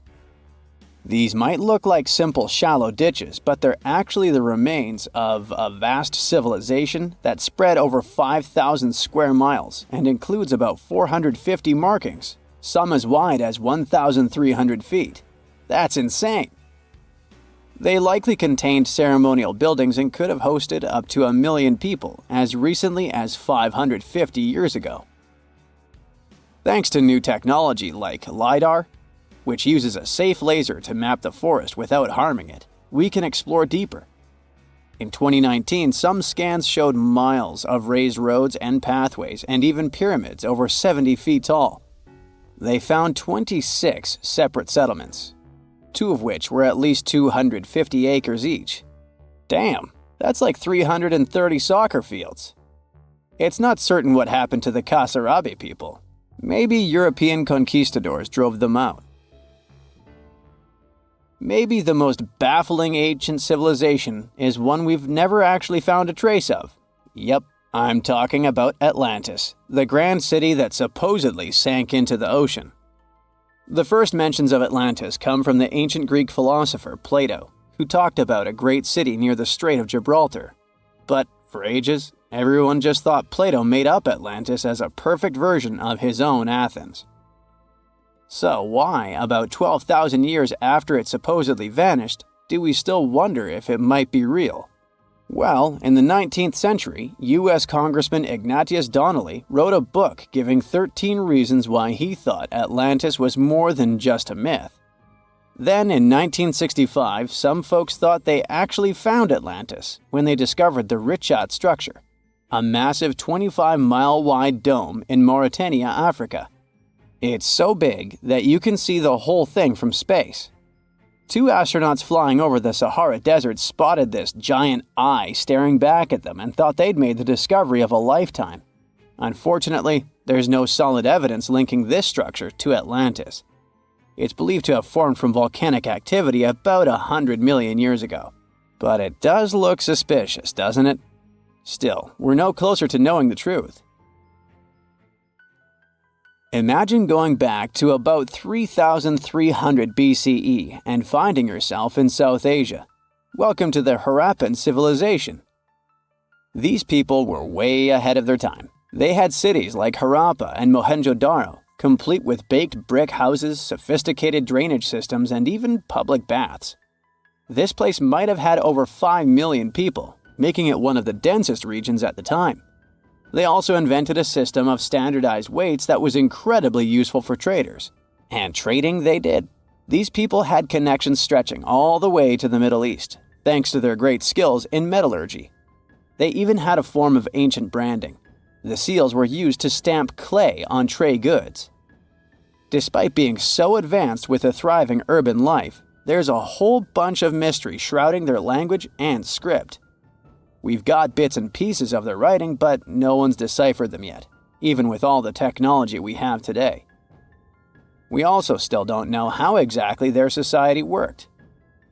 Speaker 2: These might look like simple shallow ditches, but they're actually the remains of a vast civilization that spread over 5,000 square miles and includes about 450 markings, some as wide as 1,300 feet. That's insane! They likely contained ceremonial buildings and could have hosted up to 1 million people as recently as 550 years ago. Thanks to new technology like LiDAR, which uses a safe laser to map the forest without harming it, we can explore deeper. In 2019, some scans showed miles of raised roads and pathways and even pyramids over 70 feet tall. They found 26 separate settlements, 2 of which were at least 250 acres each. Damn, that's like 330 soccer fields. It's not certain what happened to the Kasarabe people. Maybe European conquistadors drove them out. Maybe the most baffling ancient civilization is one we've never actually found a trace of. Yep, I'm talking about Atlantis, the grand city that supposedly sank into the ocean. The first mentions of Atlantis come from the ancient Greek philosopher Plato, who talked about a great city near the Strait of Gibraltar. But for ages, everyone just thought Plato made up Atlantis as a perfect version of his own Athens. So why, about 12,000 years after it supposedly vanished, do we still wonder if it might be real? Well, in the 19th century, U.S. Congressman Ignatius Donnelly wrote a book giving 13 reasons why he thought Atlantis was more than just a myth. Then, in 1965, some folks thought they actually found Atlantis when they discovered the Richat structure, a massive 25-mile-wide dome in Mauritania, Africa. It's so big that you can see the whole thing from space. 2 astronauts flying over the Sahara Desert spotted this giant eye staring back at them and thought they'd made the discovery of a lifetime. Unfortunately, there's no solid evidence linking this structure to Atlantis. It's believed to have formed from volcanic activity about 100 million years ago. But it does look suspicious, doesn't it? Still, we're no closer to knowing the truth. Imagine going back to about 3,300 BCE and finding yourself in South Asia. Welcome to the Harappan civilization. These people were way ahead of their time. They had cities like Harappa and Mohenjo-Daro, complete with baked brick houses, sophisticated drainage systems, and even public baths. This place might have had over 5 million people, making it one of the densest regions at the time. They also invented a system of standardized weights that was incredibly useful for traders. And trading they did. These people had connections stretching all the way to the Middle East, thanks to their great skills in metallurgy. They even had a form of ancient branding. The seals were used to stamp clay on tray goods. Despite being so advanced with a thriving urban life, there's a whole bunch of mystery shrouding their language and script. We've got bits and pieces of their writing, but no one's deciphered them yet, even with all the technology we have today. We also still don't know how exactly their society worked.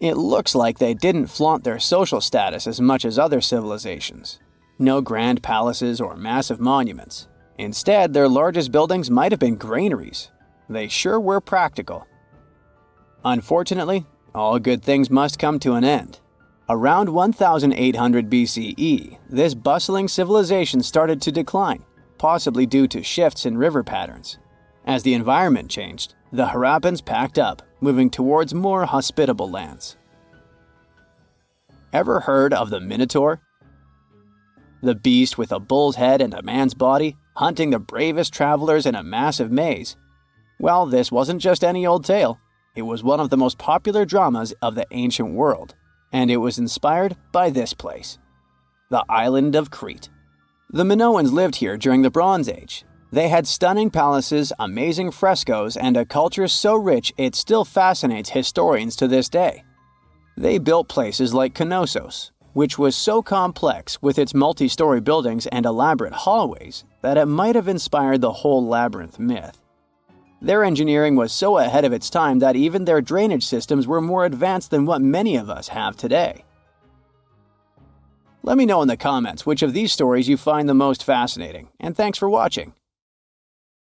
Speaker 2: It looks like they didn't flaunt their social status as much as other civilizations. No grand palaces or massive monuments. Instead, their largest buildings might have been granaries. They sure were practical. Unfortunately, all good things must come to an end. Around 1800 BCE, this bustling civilization started to decline, possibly due to shifts in river patterns. As the environment changed, the Harappans packed up, moving towards more hospitable lands. Ever heard of the Minotaur? The beast with a bull's head and a man's body, hunting the bravest travelers in a massive maze. Well, this wasn't just any old tale. It was one of the most popular dramas of the ancient world, and it was inspired by this place, the island of Crete. The Minoans lived here during the Bronze Age. They had stunning palaces, amazing frescoes, and a culture so rich it still fascinates historians to this day. They built places like Knossos, which was so complex with its multi-story buildings and elaborate hallways that it might have inspired the whole labyrinth myth. Their engineering was so ahead of its time that even their drainage systems were more advanced than what many of us have today. Let me know in the comments which of these stories you find the most fascinating, and thanks for watching.